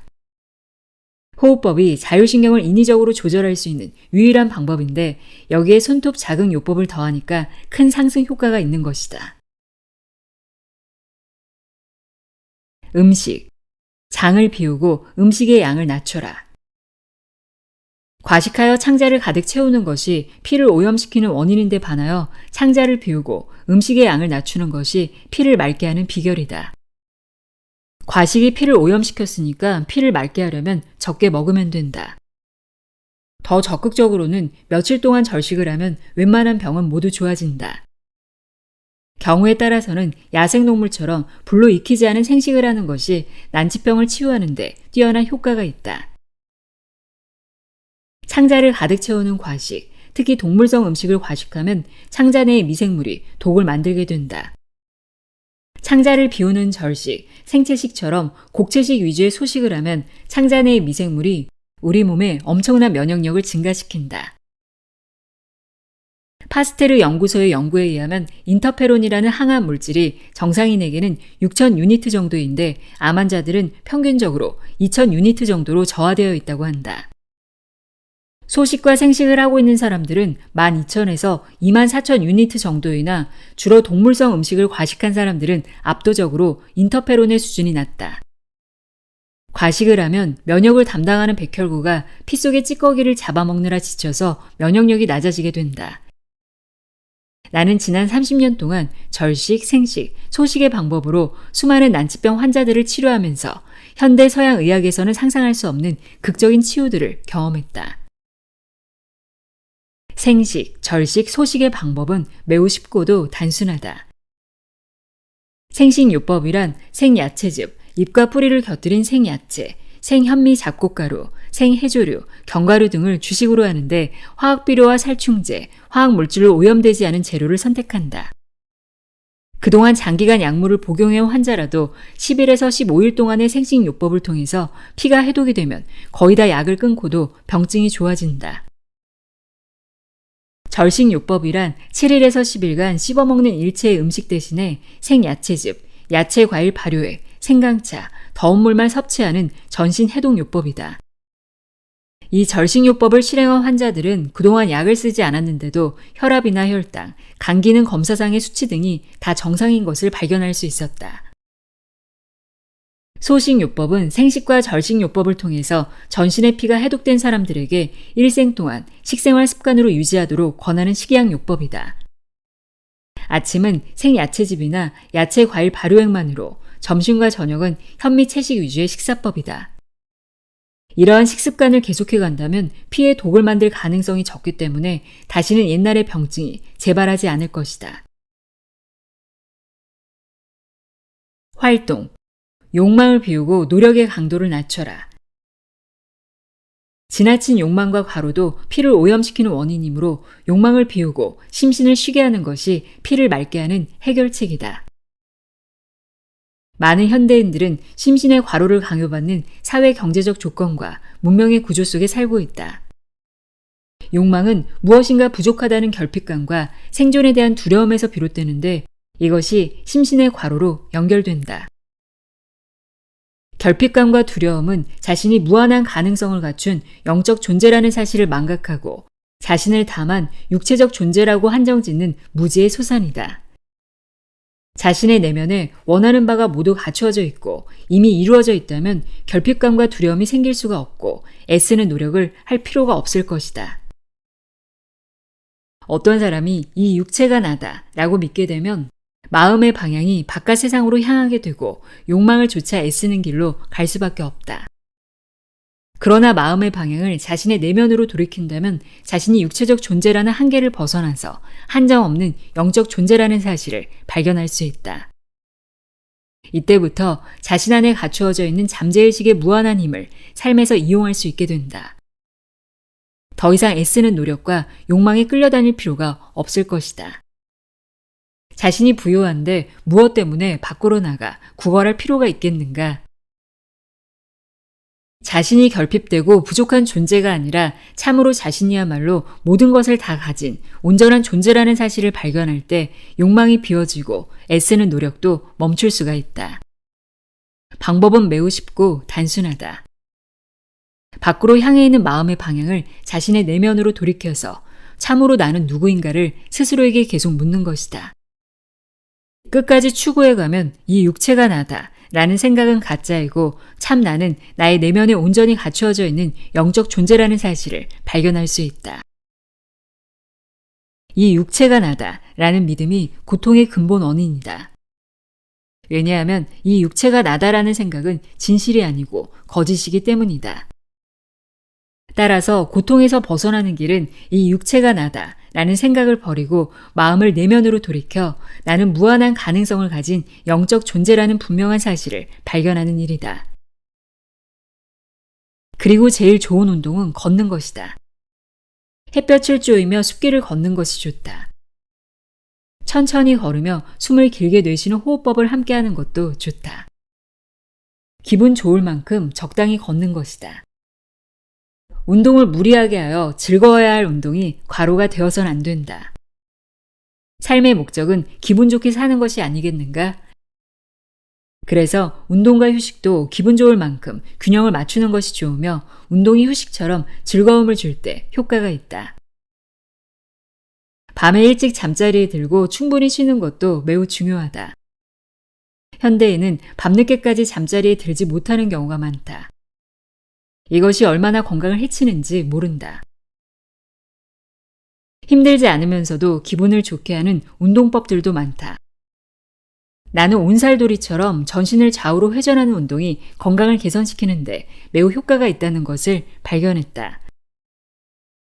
호흡법이 자율신경을 인위적으로 조절할 수 있는 유일한 방법인데 여기에 손톱 자극 요법을 더하니까 큰 상승 효과가 있는 것이다. 음식. 장을 비우고 음식의 양을 낮춰라. 과식하여 창자를 가득 채우는 것이 피를 오염시키는 원인인데 반하여 창자를 비우고 음식의 양을 낮추는 것이 피를 맑게 하는 비결이다. 과식이 피를 오염시켰으니까 피를 맑게 하려면 적게 먹으면 된다. 더 적극적으로는 며칠 동안 절식을 하면 웬만한 병은 모두 좋아진다. 경우에 따라서는 야생동물처럼 불로 익히지 않은 생식을 하는 것이 난치병을 치유하는 데 뛰어난 효과가 있다. 창자를 가득 채우는 과식, 특히 동물성 음식을 과식하면 창자 내의 미생물이 독을 만들게 된다. 창자를 비우는 절식, 생채식처럼 곡채식 위주의 소식을 하면 창자 내의 미생물이 우리 몸에 엄청난 면역력을 증가시킨다. 파스테르 연구소의 연구에 의하면 인터페론이라는 항암 물질이 정상인에게는 6,000 유니트 정도인데 암 환자들은 평균적으로 2,000 유니트 정도로 저하되어 있다고 한다. 소식과 생식을 하고 있는 사람들은 12,000에서 24,000 유니트 정도이나 주로 동물성 음식을 과식한 사람들은 압도적으로 인터페론의 수준이 낮다. 과식을 하면 면역을 담당하는 백혈구가 피 속의 찌꺼기를 잡아먹느라 지쳐서 면역력이 낮아지게 된다. 나는 지난 30년 동안 절식, 생식, 소식의 방법으로 수많은 난치병 환자들을 치료하면서 현대 서양 의학에서는 상상할 수 없는 극적인 치유들을 경험했다. 생식, 절식, 소식의 방법은 매우 쉽고도 단순하다. 생식요법이란 생야채즙, 잎과 뿌리를 곁들인 생야채, 생현미 잡곡가루, 생해조류, 견과류 등을 주식으로 하는데 화학비료와 살충제, 화학물질로 오염되지 않은 재료를 선택한다. 그동안 장기간 약물을 복용해온 환자라도 10일에서 15일 동안의 생식요법을 통해서 피가 해독이 되면 거의 다 약을 끊고도 병증이 좋아진다. 절식요법이란 7일에서 10일간 씹어먹는 일체의 음식 대신에 생야채즙, 야채 과일 발효액, 생강차, 더운 물만 섭취하는 전신 해독요법이다. 이 절식요법을 실행한 환자들은 그동안 약을 쓰지 않았는데도 혈압이나 혈당, 간 기능 검사상의 수치 등이 다 정상인 것을 발견할 수 있었다. 소식요법은 생식과 절식요법을 통해서 전신의 피가 해독된 사람들에게 일생 동안 식생활 습관으로 유지하도록 권하는 식이약요법이다. 아침은 생야채즙이나 야채 과일 발효액만으로, 점심과 저녁은 현미 채식 위주의 식사법이다. 이러한 식습관을 계속해 간다면 피에 독을 만들 가능성이 적기 때문에 다시는 옛날의 병증이 재발하지 않을 것이다. 활동. 욕망을 비우고 노력의 강도를 낮춰라. 지나친 욕망과 과로도 피를 오염시키는 원인이므로 욕망을 비우고 심신을 쉬게 하는 것이 피를 맑게 하는 해결책이다. 많은 현대인들은 심신의 과로를 강요받는 사회 경제적 조건과 문명의 구조 속에 살고 있다. 욕망은 무엇인가 부족하다는 결핍감과 생존에 대한 두려움에서 비롯되는데 이것이 심신의 과로로 연결된다. 결핍감과 두려움은 자신이 무한한 가능성을 갖춘 영적 존재라는 사실을 망각하고 자신을 다만 육체적 존재라고 한정짓는 무지의 소산이다. 자신의 내면에 원하는 바가 모두 갖추어져 있고 이미 이루어져 있다면 결핍감과 두려움이 생길 수가 없고 애쓰는 노력을 할 필요가 없을 것이다. 어떤 사람이 이 육체가 나다 라고 믿게 되면 마음의 방향이 바깥 세상으로 향하게 되고 욕망을 쫓아 애쓰는 길로 갈 수밖에 없다. 그러나 마음의 방향을 자신의 내면으로 돌이킨다면 자신이 육체적 존재라는 한계를 벗어나서 한정없는 영적 존재라는 사실을 발견할 수 있다. 이때부터 자신 안에 갖추어져 있는 잠재의식의 무한한 힘을 삶에서 이용할 수 있게 된다. 더 이상 애쓰는 노력과 욕망에 끌려다닐 필요가 없을 것이다. 자신이 부요한데 무엇 때문에 밖으로 나가 구걸할 필요가 있겠는가? 자신이 결핍되고 부족한 존재가 아니라 참으로 자신이야말로 모든 것을 다 가진 온전한 존재라는 사실을 발견할 때 욕망이 비워지고 애쓰는 노력도 멈출 수가 있다. 방법은 매우 쉽고 단순하다. 밖으로 향해 있는 마음의 방향을 자신의 내면으로 돌이켜서 참으로 나는 누구인가를 스스로에게 계속 묻는 것이다. 끝까지 추구해가면 이 육체가 나다 라는 생각은 가짜이고 참 나는 나의 내면에 온전히 갖추어져 있는 영적 존재라는 사실을 발견할 수 있다. 이 육체가 나다 라는 믿음이 고통의 근본 원인이다. 왜냐하면 이 육체가 나다라는 생각은 진실이 아니고 거짓이기 때문이다. 따라서 고통에서 벗어나는 길은 이 육체가 나다 라는 생각을 버리고 마음을 내면으로 돌이켜 나는 무한한 가능성을 가진 영적 존재라는 분명한 사실을 발견하는 일이다. 그리고 제일 좋은 운동은 걷는 것이다. 햇볕을 쬐이며 숲길을 걷는 것이 좋다. 천천히 걸으며 숨을 길게 내쉬는 호흡법을 함께하는 것도 좋다. 기분 좋을 만큼 적당히 걷는 것이다. 운동을 무리하게 하여 즐거워야 할 운동이 과로가 되어선 안 된다. 삶의 목적은 기분 좋게 사는 것이 아니겠는가? 그래서 운동과 휴식도 기분 좋을 만큼 균형을 맞추는 것이 좋으며 운동이 휴식처럼 즐거움을 줄 때 효과가 있다. 밤에 일찍 잠자리에 들고 충분히 쉬는 것도 매우 중요하다. 현대인은 밤늦게까지 잠자리에 들지 못하는 경우가 많다. 이것이 얼마나 건강을 해치는지 모른다. 힘들지 않으면서도 기분을 좋게 하는 운동법들도 많다. 나는 온살돌이처럼 전신을 좌우로 회전하는 운동이 건강을 개선시키는데 매우 효과가 있다는 것을 발견했다.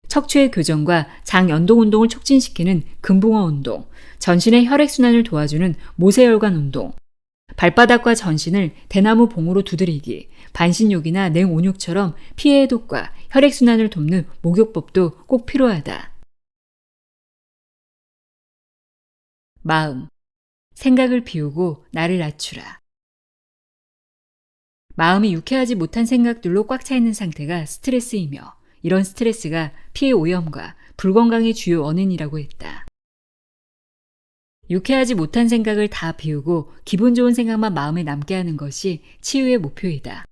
척추의 교정과 장연동 운동을 촉진시키는 금붕어 운동, 전신의 혈액순환을 도와주는 모세혈관 운동, 발바닥과 전신을 대나무 봉으로 두드리기, 반신욕이나 냉온욕처럼 피해 해독과 혈액순환을 돕는 목욕법도 꼭 필요하다. 마음, 생각을 비우고 나를 낮추라. 마음이 유쾌하지 못한 생각들로 꽉 차 있는 상태가 스트레스이며 이런 스트레스가 피해 오염과 불건강의 주요 원인이라고 했다. 유쾌하지 못한 생각을 다 비우고 기분 좋은 생각만 마음에 남게 하는 것이 치유의 목표이다.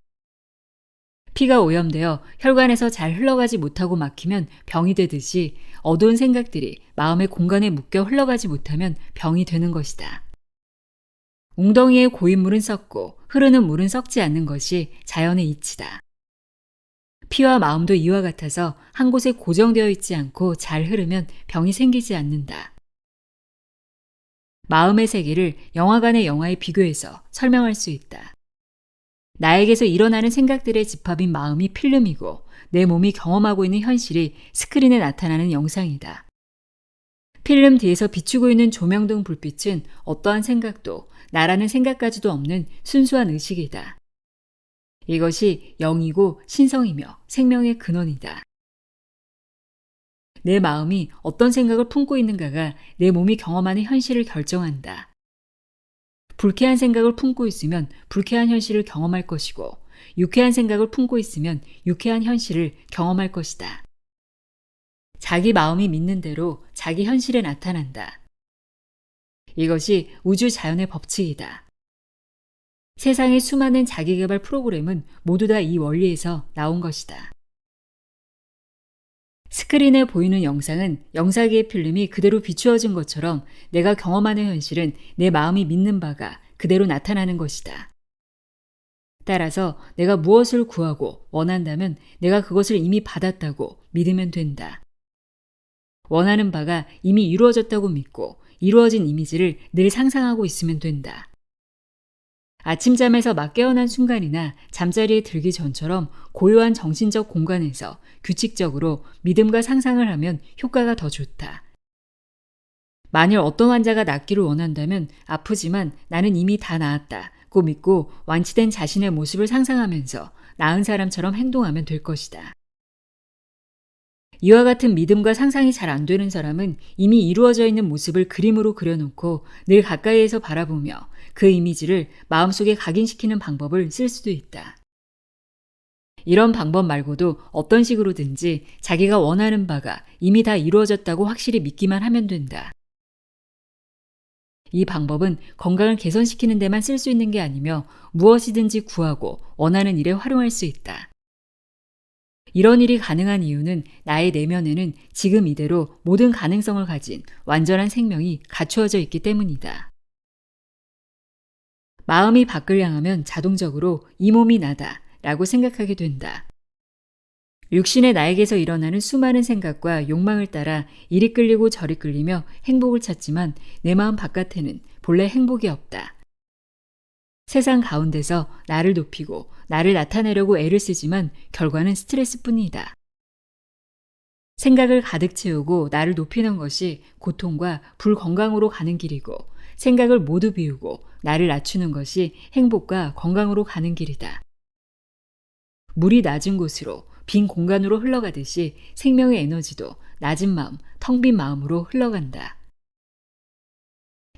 피가 오염되어 혈관에서 잘 흘러가지 못하고 막히면 병이 되듯이 어두운 생각들이 마음의 공간에 묶여 흘러가지 못하면 병이 되는 것이다. 웅덩이의 고인물은 썩고 흐르는 물은 썩지 않는 것이 자연의 이치다. 피와 마음도 이와 같아서 한 곳에 고정되어 있지 않고 잘 흐르면 병이 생기지 않는다. 마음의 세계를 영화관의 영화에 비교해서 설명할 수 있다. 나에게서 일어나는 생각들의 집합인 마음이 필름이고 내 몸이 경험하고 있는 현실이 스크린에 나타나는 영상이다. 필름 뒤에서 비추고 있는 조명 등 불빛은 어떠한 생각도 나라는 생각까지도 없는 순수한 의식이다. 이것이 영이고 신성이며 생명의 근원이다. 내 마음이 어떤 생각을 품고 있는가가 내 몸이 경험하는 현실을 결정한다. 불쾌한 생각을 품고 있으면 불쾌한 현실을 경험할 것이고 유쾌한 생각을 품고 있으면 유쾌한 현실을 경험할 것이다. 자기 마음이 믿는 대로 자기 현실에 나타난다. 이것이 우주 자연의 법칙이다. 세상의 수많은 자기개발 프로그램은 모두 다 이 원리에서 나온 것이다. 스크린에 보이는 영상은 영상의 필름이 그대로 비추어진 것처럼 내가 경험하는 현실은 내 마음이 믿는 바가 그대로 나타나는 것이다. 따라서 내가 무엇을 구하고 원한다면 내가 그것을 이미 받았다고 믿으면 된다. 원하는 바가 이미 이루어졌다고 믿고 이루어진 이미지를 늘 상상하고 있으면 된다. 아침잠에서 막 깨어난 순간이나 잠자리에 들기 전처럼 고요한 정신적 공간에서 규칙적으로 믿음과 상상을 하면 효과가 더 좋다. 만일 어떤 환자가 낫기를 원한다면 아프지만 나는 이미 다 나았다고 믿고 완치된 자신의 모습을 상상하면서 나은 사람처럼 행동하면 될 것이다. 이와 같은 믿음과 상상이 잘 안 되는 사람은 이미 이루어져 있는 모습을 그림으로 그려놓고 늘 가까이에서 바라보며 그 이미지를 마음속에 각인시키는 방법을 쓸 수도 있다. 이런 방법 말고도 어떤 식으로든지 자기가 원하는 바가 이미 다 이루어졌다고 확실히 믿기만 하면 된다. 이 방법은 건강을 개선시키는 데만 쓸 수 있는 게 아니며 무엇이든지 구하고 원하는 일에 활용할 수 있다. 이런 일이 가능한 이유는 나의 내면에는 지금 이대로 모든 가능성을 가진 완전한 생명이 갖추어져 있기 때문이다. 마음이 밖을 향하면 자동적으로 이 몸이 나다 라고 생각하게 된다. 육신의 나에게서 일어나는 수많은 생각과 욕망을 따라 이리 끌리고 저리 끌리며 행복을 찾지만 내 마음 바깥에는 본래 행복이 없다. 세상 가운데서 나를 높이고 나를 나타내려고 애를 쓰지만 결과는 스트레스뿐이다. 생각을 가득 채우고 나를 높이는 것이 고통과 불건강으로 가는 길이고 생각을 모두 비우고 나를 낮추는 것이 행복과 건강으로 가는 길이다. 물이 낮은 곳으로 빈 공간으로 흘러가듯이 생명의 에너지도 낮은 마음, 텅 빈 마음으로 흘러간다.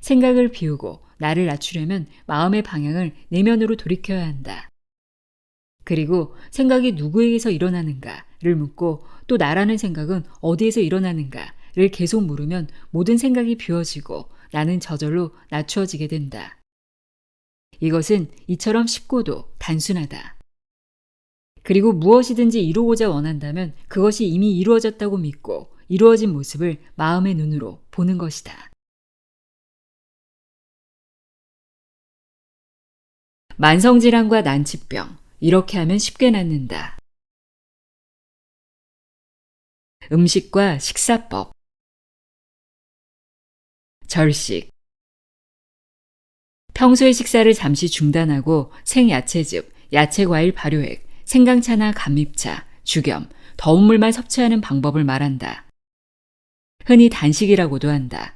생각을 비우고 나를 낮추려면 마음의 방향을 내면으로 돌이켜야 한다. 그리고 생각이 누구에게서 일어나는가를 묻고 또 나라는 생각은 어디에서 일어나는가를 계속 물으면 모든 생각이 비워지고 나는 저절로 낮추어지게 된다. 이것은 이처럼 쉽고도 단순하다. 그리고 무엇이든지 이루고자 원한다면 그것이 이미 이루어졌다고 믿고 이루어진 모습을 마음의 눈으로 보는 것이다. 만성질환과 난치병, 이렇게 하면 쉽게 낫는다. 음식과 식사법. 절식. 평소의 식사를 잠시 중단하고 생야채즙, 야채과일 발효액, 생강차나 감잎차, 죽염, 더운 물만 섭취하는 방법을 말한다. 흔히 단식이라고도 한다.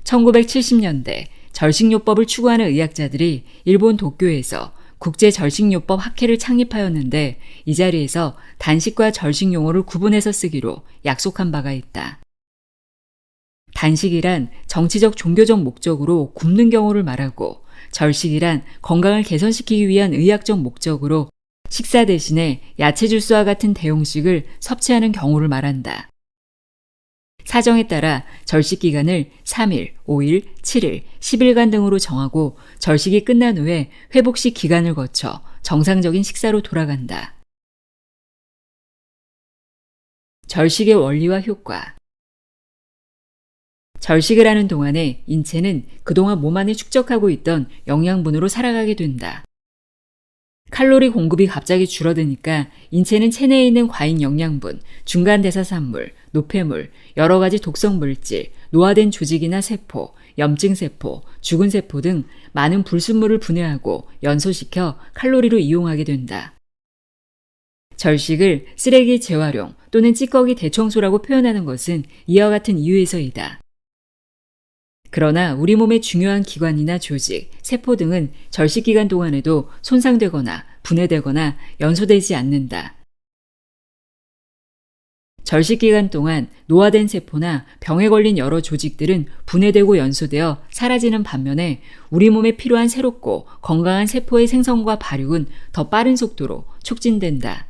1970년대 절식요법을 추구하는 의학자들이 일본 도쿄에서 국제절식요법 학회를 창립하였는데 이 자리에서 단식과 절식 용어를 구분해서 쓰기로 약속한 바가 있다. 단식이란 정치적 종교적 목적으로 굶는 경우를 말하고 절식이란 건강을 개선시키기 위한 의학적 목적으로 식사 대신에 야채 주스와 같은 대용식을 섭취하는 경우를 말한다. 사정에 따라 절식 기간을 3일, 5일, 7일, 10일간 등으로 정하고 절식이 끝난 후에 회복식 기간을 거쳐 정상적인 식사로 돌아간다. 절식의 원리와 효과. 절식을 하는 동안에 인체는 그동안 몸 안에 축적하고 있던 영양분으로 살아가게 된다. 칼로리 공급이 갑자기 줄어드니까 인체는 체내에 있는 과잉 영양분, 중간대사산물, 노폐물, 여러 가지 독성 물질, 노화된 조직이나 세포, 염증 세포, 죽은 세포 등 많은 불순물을 분해하고 연소시켜 칼로리로 이용하게 된다. 절식을 쓰레기 재활용 또는 찌꺼기 대청소라고 표현하는 것은 이와 같은 이유에서이다. 그러나 우리 몸의 중요한 기관이나 조직, 세포 등은 절식 기간 동안에도 손상되거나 분해되거나 연소되지 않는다. 절식 기간 동안 노화된 세포나 병에 걸린 여러 조직들은 분해되고 연소되어 사라지는 반면에 우리 몸에 필요한 새롭고 건강한 세포의 생성과 발육은 더 빠른 속도로 촉진된다.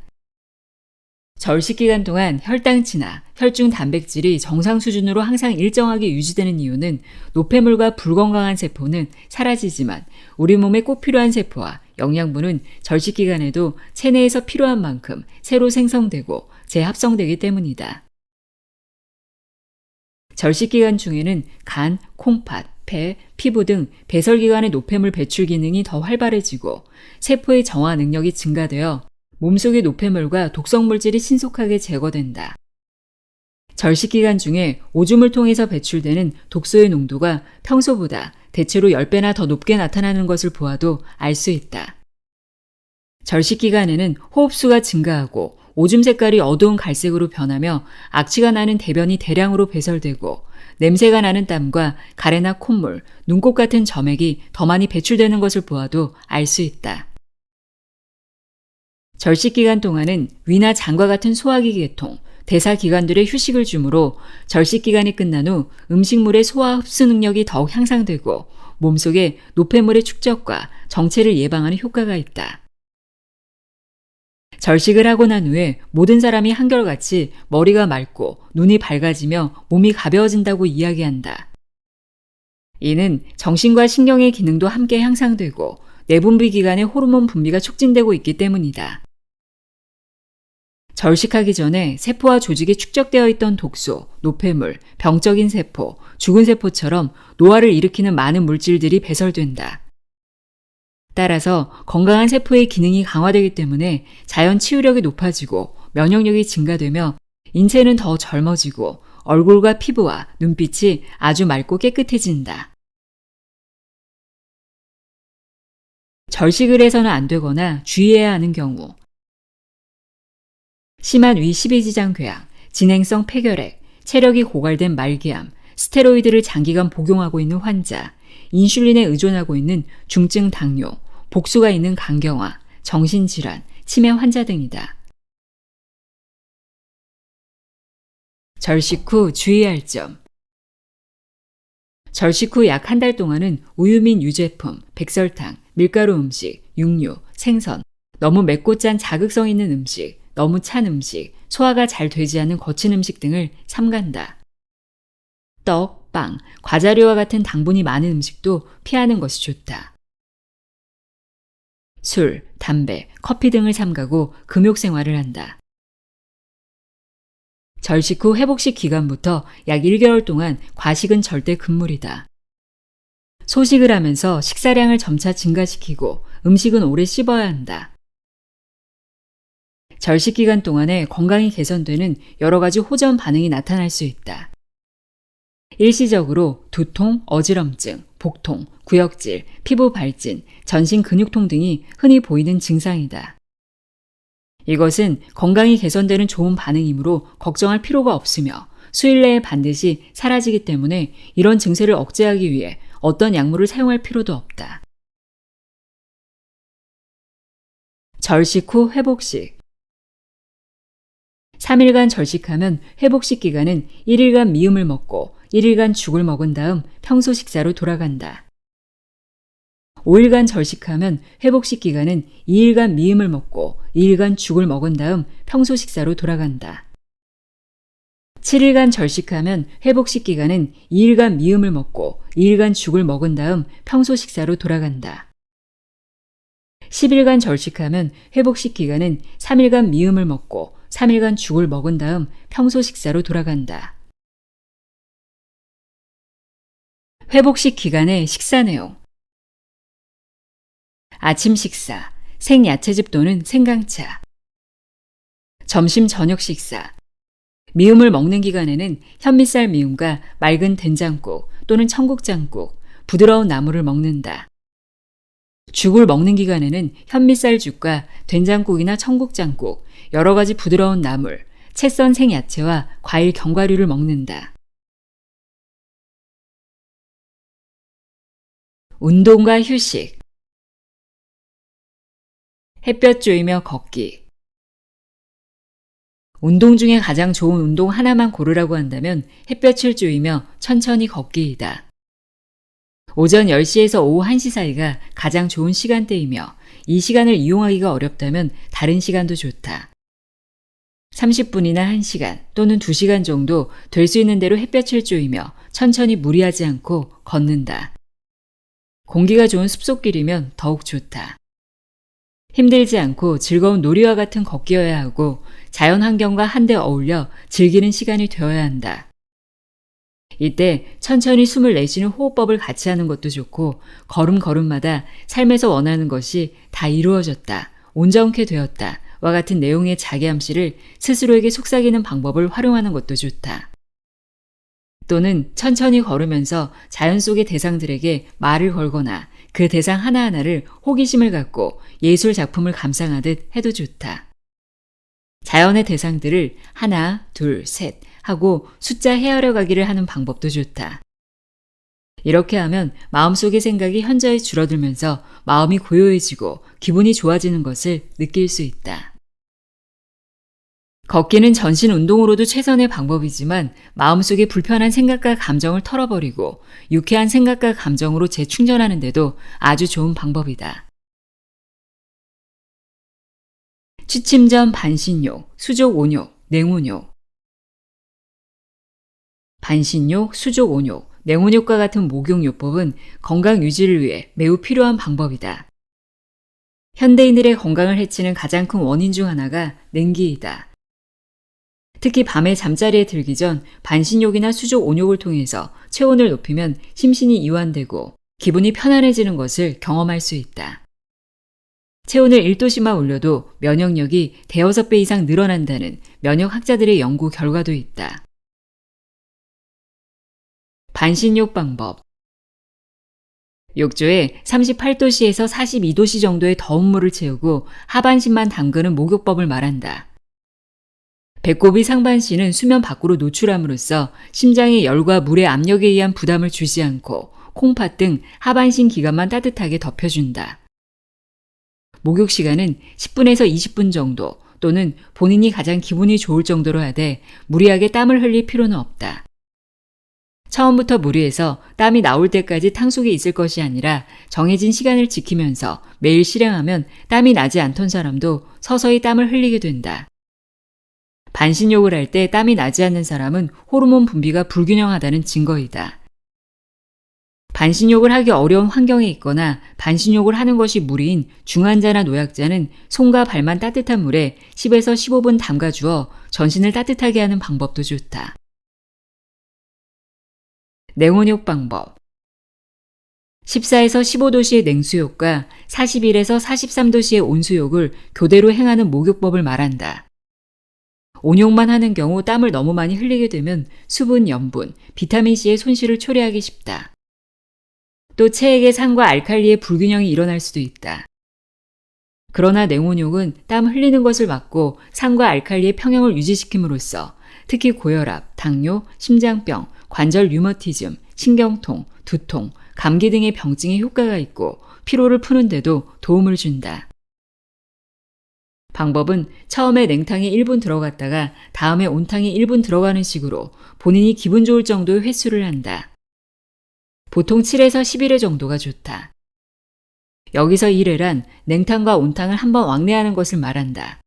절식 기간 동안 혈당치나 혈중 단백질이 정상 수준으로 항상 일정하게 유지되는 이유는 노폐물과 불건강한 세포는 사라지지만 우리 몸에 꼭 필요한 세포와 영양분은 절식 기간에도 체내에서 필요한 만큼 새로 생성되고 재합성되기 때문이다. 절식 기간 중에는 간, 콩팥, 폐, 피부 등 배설기관의 노폐물 배출 기능이 더 활발해지고 세포의 정화 능력이 증가되어 몸속의 노폐물과 독성물질이 신속하게 제거된다. 절식 기간 중에 오줌을 통해서 배출되는 독소의 농도가 평소보다 대체로 10배나 더 높게 나타나는 것을 보아도 알 수 있다. 절식 기간에는 호흡수가 증가하고 오줌 색깔이 어두운 갈색으로 변하며 악취가 나는 대변이 대량으로 배설되고 냄새가 나는 땀과 가래나 콧물, 눈곱 같은 점액이 더 많이 배출되는 것을 보아도 알 수 있다. 절식 기간 동안은 위나 장과 같은 소화기 계통, 대사 기관들의 휴식을 주므로 절식 기간이 끝난 후 음식물의 소화 흡수 능력이 더욱 향상되고 몸속에 노폐물의 축적과 정체를 예방하는 효과가 있다. 절식을 하고 난 후에 모든 사람이 한결같이 머리가 맑고 눈이 밝아지며 몸이 가벼워진다고 이야기한다. 이는 정신과 신경의 기능도 함께 향상되고 내분비 기간의 호르몬 분비가 촉진되고 있기 때문이다. 절식하기 전에 세포와 조직에 축적되어 있던 독소, 노폐물, 병적인 세포, 죽은 세포처럼 노화를 일으키는 많은 물질들이 배설된다. 따라서 건강한 세포의 기능이 강화되기 때문에 자연 치유력이 높아지고 면역력이 증가되며 인체는 더 젊어지고 얼굴과 피부와 눈빛이 아주 맑고 깨끗해진다. 절식을 해서는 안 되거나 주의해야 하는 경우 심한 위 십이지장 궤양, 진행성 폐결핵, 체력이 고갈된 말기암, 스테로이드를 장기간 복용하고 있는 환자, 인슐린에 의존하고 있는 중증 당뇨, 복수가 있는 간경화, 정신질환, 치매 환자 등이다. 절식 후 주의할 점. 절식 후 약 한 달 동안은 우유 및 유제품, 백설탕, 밀가루 음식, 육류, 생선, 너무 맵고 짠 자극성 있는 음식, 너무 찬 음식, 소화가 잘 되지 않는 거친 음식 등을 삼간다. 떡, 빵, 과자류와 같은 당분이 많은 음식도 피하는 것이 좋다. 술, 담배, 커피 등을 삼가고 금욕 생활을 한다. 절식 후 회복식 기간부터 약 1개월 동안 과식은 절대 금물이다. 소식을 하면서 식사량을 점차 증가시키고 음식은 오래 씹어야 한다. 절식 기간 동안에 건강이 개선되는 여러 가지 호전 반응이 나타날 수 있다. 일시적으로 두통, 어지럼증, 복통, 구역질, 피부 발진, 전신 근육통 등이 흔히 보이는 증상이다. 이것은 건강이 개선되는 좋은 반응이므로 걱정할 필요가 없으며 수일 내에 반드시 사라지기 때문에 이런 증세를 억제하기 위해 어떤 약물을 사용할 필요도 없다. 절식 후 회복식. 3일간 절식하면 회복식 기간은 1일간 미음을 먹고 1일간 죽을 먹은 다음 평소 식사로 돌아간다. 5일간 절식하면 회복식 기간은 2일간 미음을 먹고 2일간 죽을 먹은 다음 평소 식사로 돌아간다. 7일간 절식하면 회복식 기간은 2일간 미음을 먹고 2일간 죽을 먹은 다음 평소 식사로 돌아간다. 10일간 절식하면 회복식 기간은 3일간 미음을 먹고 3일간 죽을 먹은 다음 평소 식사로 돌아간다. 회복식 기간의 식사 내용. 아침 식사, 생야채즙 또는 생강차. 점심 저녁 식사. 미음을 먹는 기간에는 현미쌀 미음과 맑은 된장국 또는 청국장국, 부드러운 나물을 먹는다. 죽을 먹는 기간에는 현미쌀 죽과 된장국이나 청국장국, 여러 가지 부드러운 나물, 채 썬 생야채와 과일 견과류를 먹는다. 운동과 휴식. 햇볕 쬐이며 걷기. 운동 중에 가장 좋은 운동 하나만 고르라고 한다면 햇볕을 쬐이며 천천히 걷기이다. 오전 10시에서 오후 1시 사이가 가장 좋은 시간대이며 이 시간을 이용하기가 어렵다면 다른 시간도 좋다. 30분이나 1시간 또는 2시간 정도 될 수 있는 대로 햇볕을 쬐이며 천천히 무리하지 않고 걷는다. 공기가 좋은 숲속길이면 더욱 좋다. 힘들지 않고 즐거운 놀이와 같은 걷기여야 하고 자연 환경과 한데 어울려 즐기는 시간이 되어야 한다. 이때 천천히 숨을 내쉬는 호흡법을 같이 하는 것도 좋고 걸음걸음마다 삶에서 원하는 것이 다 이루어졌다, 온전케 되었다 와 같은 내용의 자기암시를 스스로에게 속삭이는 방법을 활용하는 것도 좋다. 또는 천천히 걸으면서 자연 속의 대상들에게 말을 걸거나 그 대상 하나하나를 호기심을 갖고 예술 작품을 감상하듯 해도 좋다. 자연의 대상들을 하나, 둘, 셋 하고 숫자 헤아려 가기를 하는 방법도 좋다. 이렇게 하면 마음속의 생각이 현저히 줄어들면서 마음이 고요해지고 기분이 좋아지는 것을 느낄 수 있다. 걷기는 전신 운동으로도 최선의 방법이지만 마음속의 불편한 생각과 감정을 털어버리고 유쾌한 생각과 감정으로 재충전하는 데도 아주 좋은 방법이다. 취침 전 반신욕, 수족 온욕, 냉온욕. 반신욕, 수족 온욕, 냉온욕과 같은 목욕요법은 건강 유지를 위해 매우 필요한 방법이다. 현대인들의 건강을 해치는 가장 큰 원인 중 하나가 냉기이다. 특히 밤에 잠자리에 들기 전 반신욕이나 수족 온욕을 통해서 체온을 높이면 심신이 이완되고 기분이 편안해지는 것을 경험할 수 있다. 체온을 1도씨만 올려도 면역력이 대여섯 배 이상 늘어난다는 면역학자들의 연구 결과도 있다. 반신욕 방법. 욕조에 38도씨에서 42도씨 정도의 더운 물을 채우고 하반신만 담그는 목욕법을 말한다. 배꼽이 상반신은 수면 밖으로 노출함으로써 심장의 열과 물의 압력에 의한 부담을 주지 않고 콩팥 등 하반신 기관만 따뜻하게 덮여준다. 목욕 시간은 10분에서 20분 정도 또는 본인이 가장 기분이 좋을 정도로 하되 무리하게 땀을 흘릴 필요는 없다. 처음부터 무리해서 땀이 나올 때까지 탕 속에 있을 것이 아니라 정해진 시간을 지키면서 매일 실행하면 땀이 나지 않던 사람도 서서히 땀을 흘리게 된다. 반신욕을 할 때 땀이 나지 않는 사람은 호르몬 분비가 불균형하다는 증거이다. 반신욕을 하기 어려운 환경에 있거나 반신욕을 하는 것이 무리인 중환자나 노약자는 손과 발만 따뜻한 물에 10에서 15분 담가주어 전신을 따뜻하게 하는 방법도 좋다. 냉온욕 방법. 14에서 15도씨의 냉수욕과 41에서 43도씨의 온수욕을 교대로 행하는 목욕법을 말한다. 온욕만 하는 경우 땀을 너무 많이 흘리게 되면 수분, 염분, 비타민C의 손실을 초래하기 쉽다. 또 체액의 산과 알칼리의 불균형이 일어날 수도 있다. 그러나 냉온욕은 땀 흘리는 것을 막고 산과 알칼리의 평형을 유지시킴으로써 특히 고혈압, 당뇨, 심장병, 관절 류머티즘, 신경통, 두통, 감기 등의 병증에 효과가 있고 피로를 푸는 데도 도움을 준다. 방법은 처음에 냉탕에 1분 들어갔다가 다음에 온탕에 1분 들어가는 식으로 본인이 기분 좋을 정도의 횟수를 한다. 보통 7에서 11회 정도가 좋다. 여기서 1회란 냉탕과 온탕을 한번 왕래하는 것을 말한다.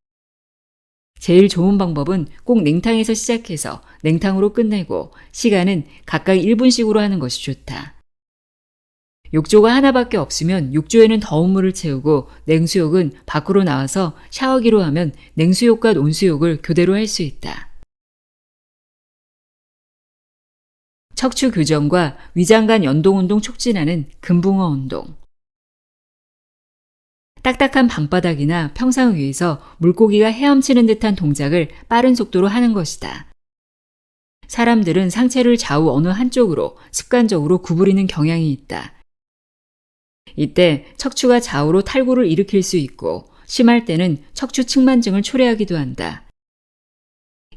제일 좋은 방법은 꼭 냉탕에서 시작해서 냉탕으로 끝내고 시간은 각각 1분씩으로 하는 것이 좋다. 욕조가 하나밖에 없으면 욕조에는 더운 물을 채우고 냉수욕은 밖으로 나와서 샤워기로 하면 냉수욕과 온수욕을 교대로 할 수 있다. 척추 교정과 위장 간 연동운동 촉진하는 금붕어 운동. 딱딱한 방바닥이나 평상 위에서 물고기가 헤엄치는 듯한 동작을 빠른 속도로 하는 것이다. 사람들은 상체를 좌우 어느 한쪽으로 습관적으로 구부리는 경향이 있다. 이때 척추가 좌우로 탈구를 일으킬 수 있고 심할 때는 척추 측만증을 초래하기도 한다.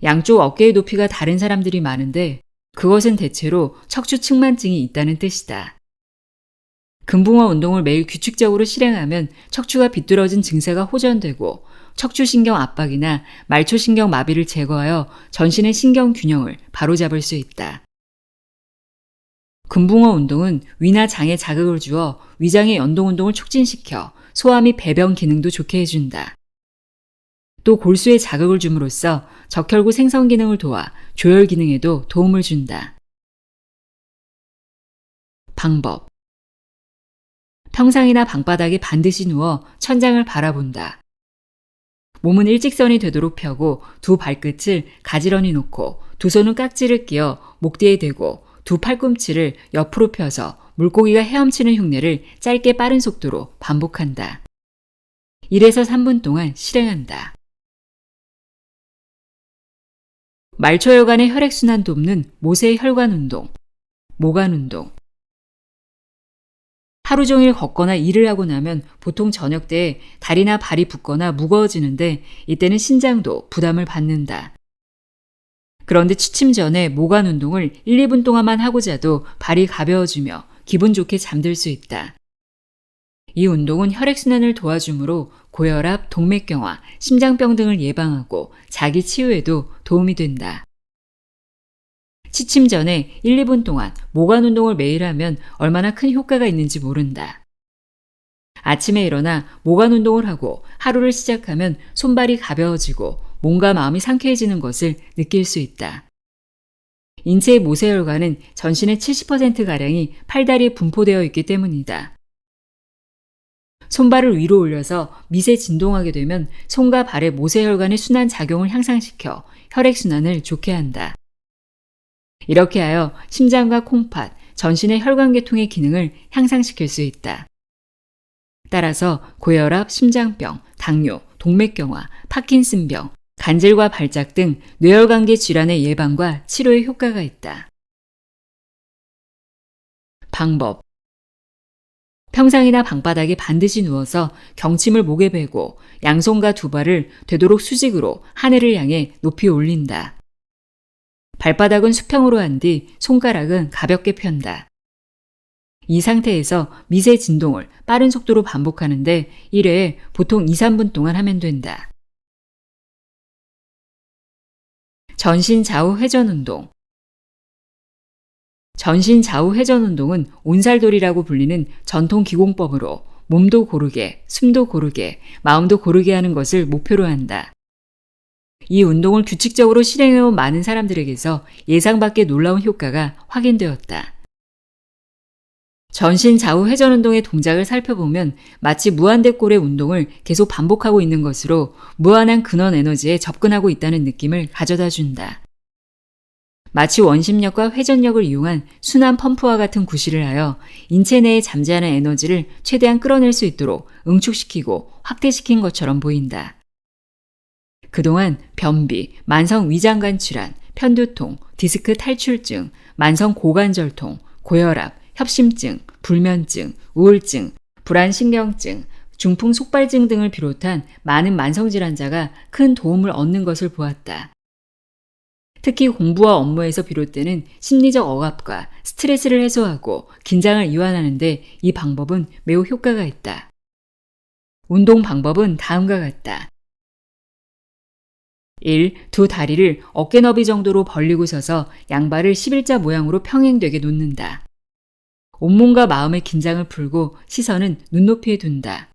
양쪽 어깨의 높이가 다른 사람들이 많은데 그것은 대체로 척추 측만증이 있다는 뜻이다. 금붕어 운동을 매일 규칙적으로 실행하면 척추가 비뚤어진 증세가 호전되고 척추신경 압박이나 말초신경 마비를 제거하여 전신의 신경 균형을 바로잡을 수 있다. 금붕어 운동은 위나 장에 자극을 주어 위장의 연동운동을 촉진시켜 소화 및 배변 기능도 좋게 해준다. 또 골수에 자극을 줌으로써 적혈구 생성 기능을 도와 조혈 기능에도 도움을 준다. 방법. 평상이나 방바닥에 반드시 누워 천장을 바라본다. 몸은 일직선이 되도록 펴고 두 발끝을 가지런히 놓고 두 손은 깍지를 끼어 목 뒤에 대고 두 팔꿈치를 옆으로 펴서 물고기가 헤엄치는 흉내를 짧게 빠른 속도로 반복한다. 1에서 3분 동안 실행한다. 말초혈관의 혈액순환 돕는 모세 혈관 운동, 모관 운동. 하루 종일 걷거나 일을 하고 나면 보통 저녁 때 다리나 발이 붓거나 무거워지는데 이때는 신장도 부담을 받는다. 그런데 취침 전에 모관 운동을 1, 2분 동안만 하고 자도 발이 가벼워지며 기분 좋게 잠들 수 있다. 이 운동은 혈액순환을 도와주므로 고혈압, 동맥경화, 심장병 등을 예방하고 자기 치유에도 도움이 된다. 취침 전에 1, 2분 동안 모관 운동을 매일 하면 얼마나 큰 효과가 있는지 모른다. 아침에 일어나 모관 운동을 하고 하루를 시작하면 손발이 가벼워지고 몸과 마음이 상쾌해지는 것을 느낄 수 있다. 인체의 모세혈관은 전신의 70%가량이 팔다리에 분포되어 있기 때문이다. 손발을 위로 올려서 미세 진동하게 되면 손과 발의 모세혈관의 순환 작용을 향상시켜 혈액순환을 좋게 한다. 이렇게 하여 심장과 콩팥, 전신의 혈관계통의 기능을 향상시킬 수 있다. 따라서 고혈압, 심장병, 당뇨, 동맥경화, 파킨슨병, 간질과 발작 등 뇌혈관계 질환의 예방과 치료에 효과가 있다. 방법. 평상이나 방바닥에 반드시 누워서 경침을 목에 베고 양손과 두 발을 되도록 수직으로 하늘을 향해 높이 올린다. 발바닥은 수평으로 한 뒤 손가락은 가볍게 편다. 이 상태에서 미세 진동을 빠른 속도로 반복하는데 1회에 보통 2, 3분 동안 하면 된다. 전신 좌우 회전 운동. 전신 좌우 회전 운동은 온살돌이라고 불리는 전통 기공법으로 몸도 고르게, 숨도 고르게, 마음도 고르게 하는 것을 목표로 한다. 이 운동을 규칙적으로 실행해온 많은 사람들에게서 예상 밖의 놀라운 효과가 확인되었다. 전신 좌우 회전 운동의 동작을 살펴보면 마치 무한대꼴의 운동을 계속 반복하고 있는 것으로 무한한 근원 에너지에 접근하고 있다는 느낌을 가져다 준다. 마치 원심력과 회전력을 이용한 순환 펌프와 같은 구실을 하여 인체 내에 잠재하는 에너지를 최대한 끌어낼 수 있도록 응축시키고 확대시킨 것처럼 보인다. 그동안 변비, 만성 위장관 질환, 편두통, 디스크 탈출증, 만성 고관절통, 고혈압, 협심증, 불면증, 우울증, 불안신경증, 중풍 속발증 등을 비롯한 많은 만성질환자가 큰 도움을 얻는 것을 보았다. 특히 공부와 업무에서 비롯되는 심리적 억압과 스트레스를 해소하고 긴장을 이완하는 데 이 방법은 매우 효과가 있다. 운동 방법은 다음과 같다. 1. 두 다리를 어깨 너비 정도로 벌리고 서서 양발을 11자 모양으로 평행되게 놓는다. 온몸과 마음의 긴장을 풀고 시선은 눈높이에 둔다.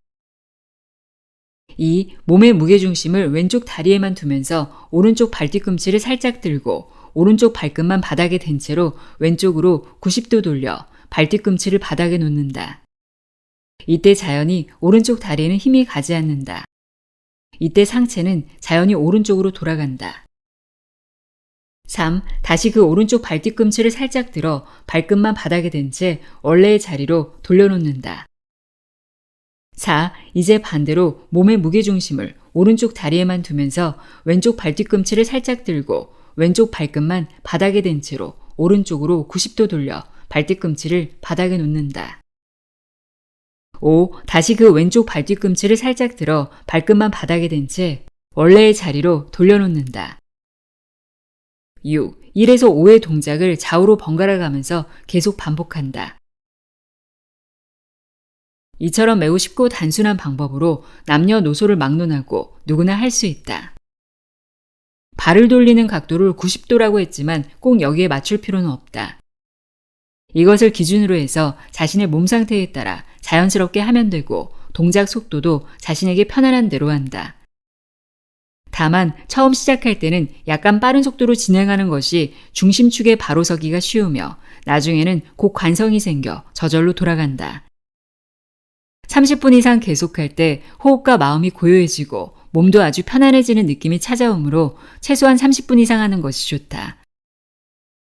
2. 몸의 무게중심을 왼쪽 다리에만 두면서 오른쪽 발뒤꿈치를 살짝 들고 오른쪽 발끝만 바닥에 댄 채로 왼쪽으로 90도 돌려 발뒤꿈치를 바닥에 놓는다. 이때 자연히 오른쪽 다리에는 힘이 가지 않는다. 이때 상체는 자연히 오른쪽으로 돌아간다. 3. 다시 그 오른쪽 발뒤꿈치를 살짝 들어 발끝만 바닥에 댄 채 원래의 자리로 돌려놓는다. 4. 이제 반대로 몸의 무게중심을 오른쪽 다리에만 두면서 왼쪽 발뒤꿈치를 살짝 들고 왼쪽 발끝만 바닥에 댄 채로 오른쪽으로 90도 돌려 발뒤꿈치를 바닥에 놓는다. 5. 다시 그 왼쪽 발뒤꿈치를 살짝 들어 발끝만 바닥에 댄 채 원래의 자리로 돌려놓는다. 6. 1에서 5의 동작을 좌우로 번갈아 가면서 계속 반복한다. 이처럼 매우 쉽고 단순한 방법으로 남녀노소를 막론하고 누구나 할 수 있다. 발을 돌리는 각도를 90도라고 했지만 꼭 여기에 맞출 필요는 없다. 이것을 기준으로 해서 자신의 몸 상태에 따라 자연스럽게 하면 되고 동작 속도도 자신에게 편안한 대로 한다. 다만 처음 시작할 때는 약간 빠른 속도로 진행하는 것이 중심축에 바로 서기가 쉬우며 나중에는 곧 관성이 생겨 저절로 돌아간다. 30분 이상 계속할 때 호흡과 마음이 고요해지고 몸도 아주 편안해지는 느낌이 찾아오므로 최소한 30분 이상 하는 것이 좋다.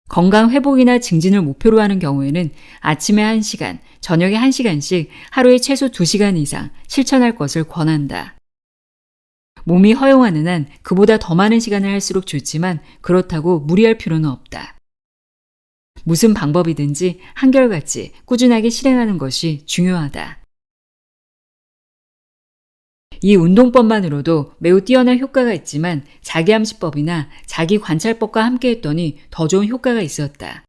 건강 회복이나 증진을 목표로 하는 경우에는 아침에 1시간, 저녁에 1시간씩 하루에 최소 2시간 이상 실천할 것을 권한다. 몸이 허용하는 한 그보다 더 많은 시간을 할수록 좋지만 그렇다고 무리할 필요는 없다. 무슨 방법이든지 한결같이 꾸준하게 실행하는 것이 중요하다. 이 운동법만으로도 매우 뛰어난 효과가 있지만 자기암시법이나 자기관찰법과 함께 했더니 더 좋은 효과가 있었다.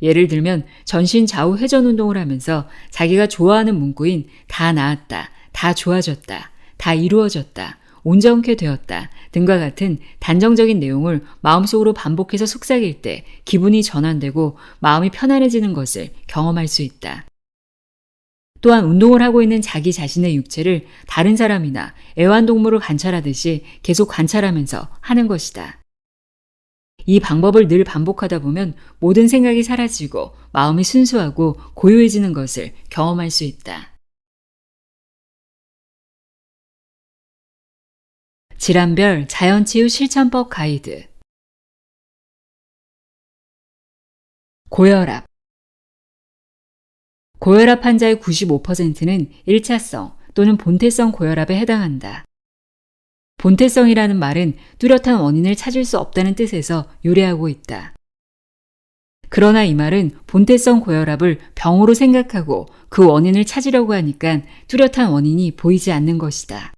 예를 들면 전신 좌우 회전 운동을 하면서 자기가 좋아하는 문구인 다 나았다, 다 좋아졌다, 다 이루어졌다, 온전케 되었다 등과 같은 단정적인 내용을 마음속으로 반복해서 속삭일 때 기분이 전환되고 마음이 편안해지는 것을 경험할 수 있다. 또한 운동을 하고 있는 자기 자신의 육체를 다른 사람이나 애완동물을 관찰하듯이 계속 관찰하면서 하는 것이다. 이 방법을 늘 반복하다 보면 모든 생각이 사라지고 마음이 순수하고 고요해지는 것을 경험할 수 있다. 질환별 자연치유 실천법 가이드. 고혈압. 고혈압 환자의 95%는 1차성 또는 본태성 고혈압에 해당한다. 본태성이라는 말은 뚜렷한 원인을 찾을 수 없다는 뜻에서 유래하고 있다. 그러나 이 말은 본태성 고혈압을 병으로 생각하고 그 원인을 찾으려고 하니까 뚜렷한 원인이 보이지 않는 것이다.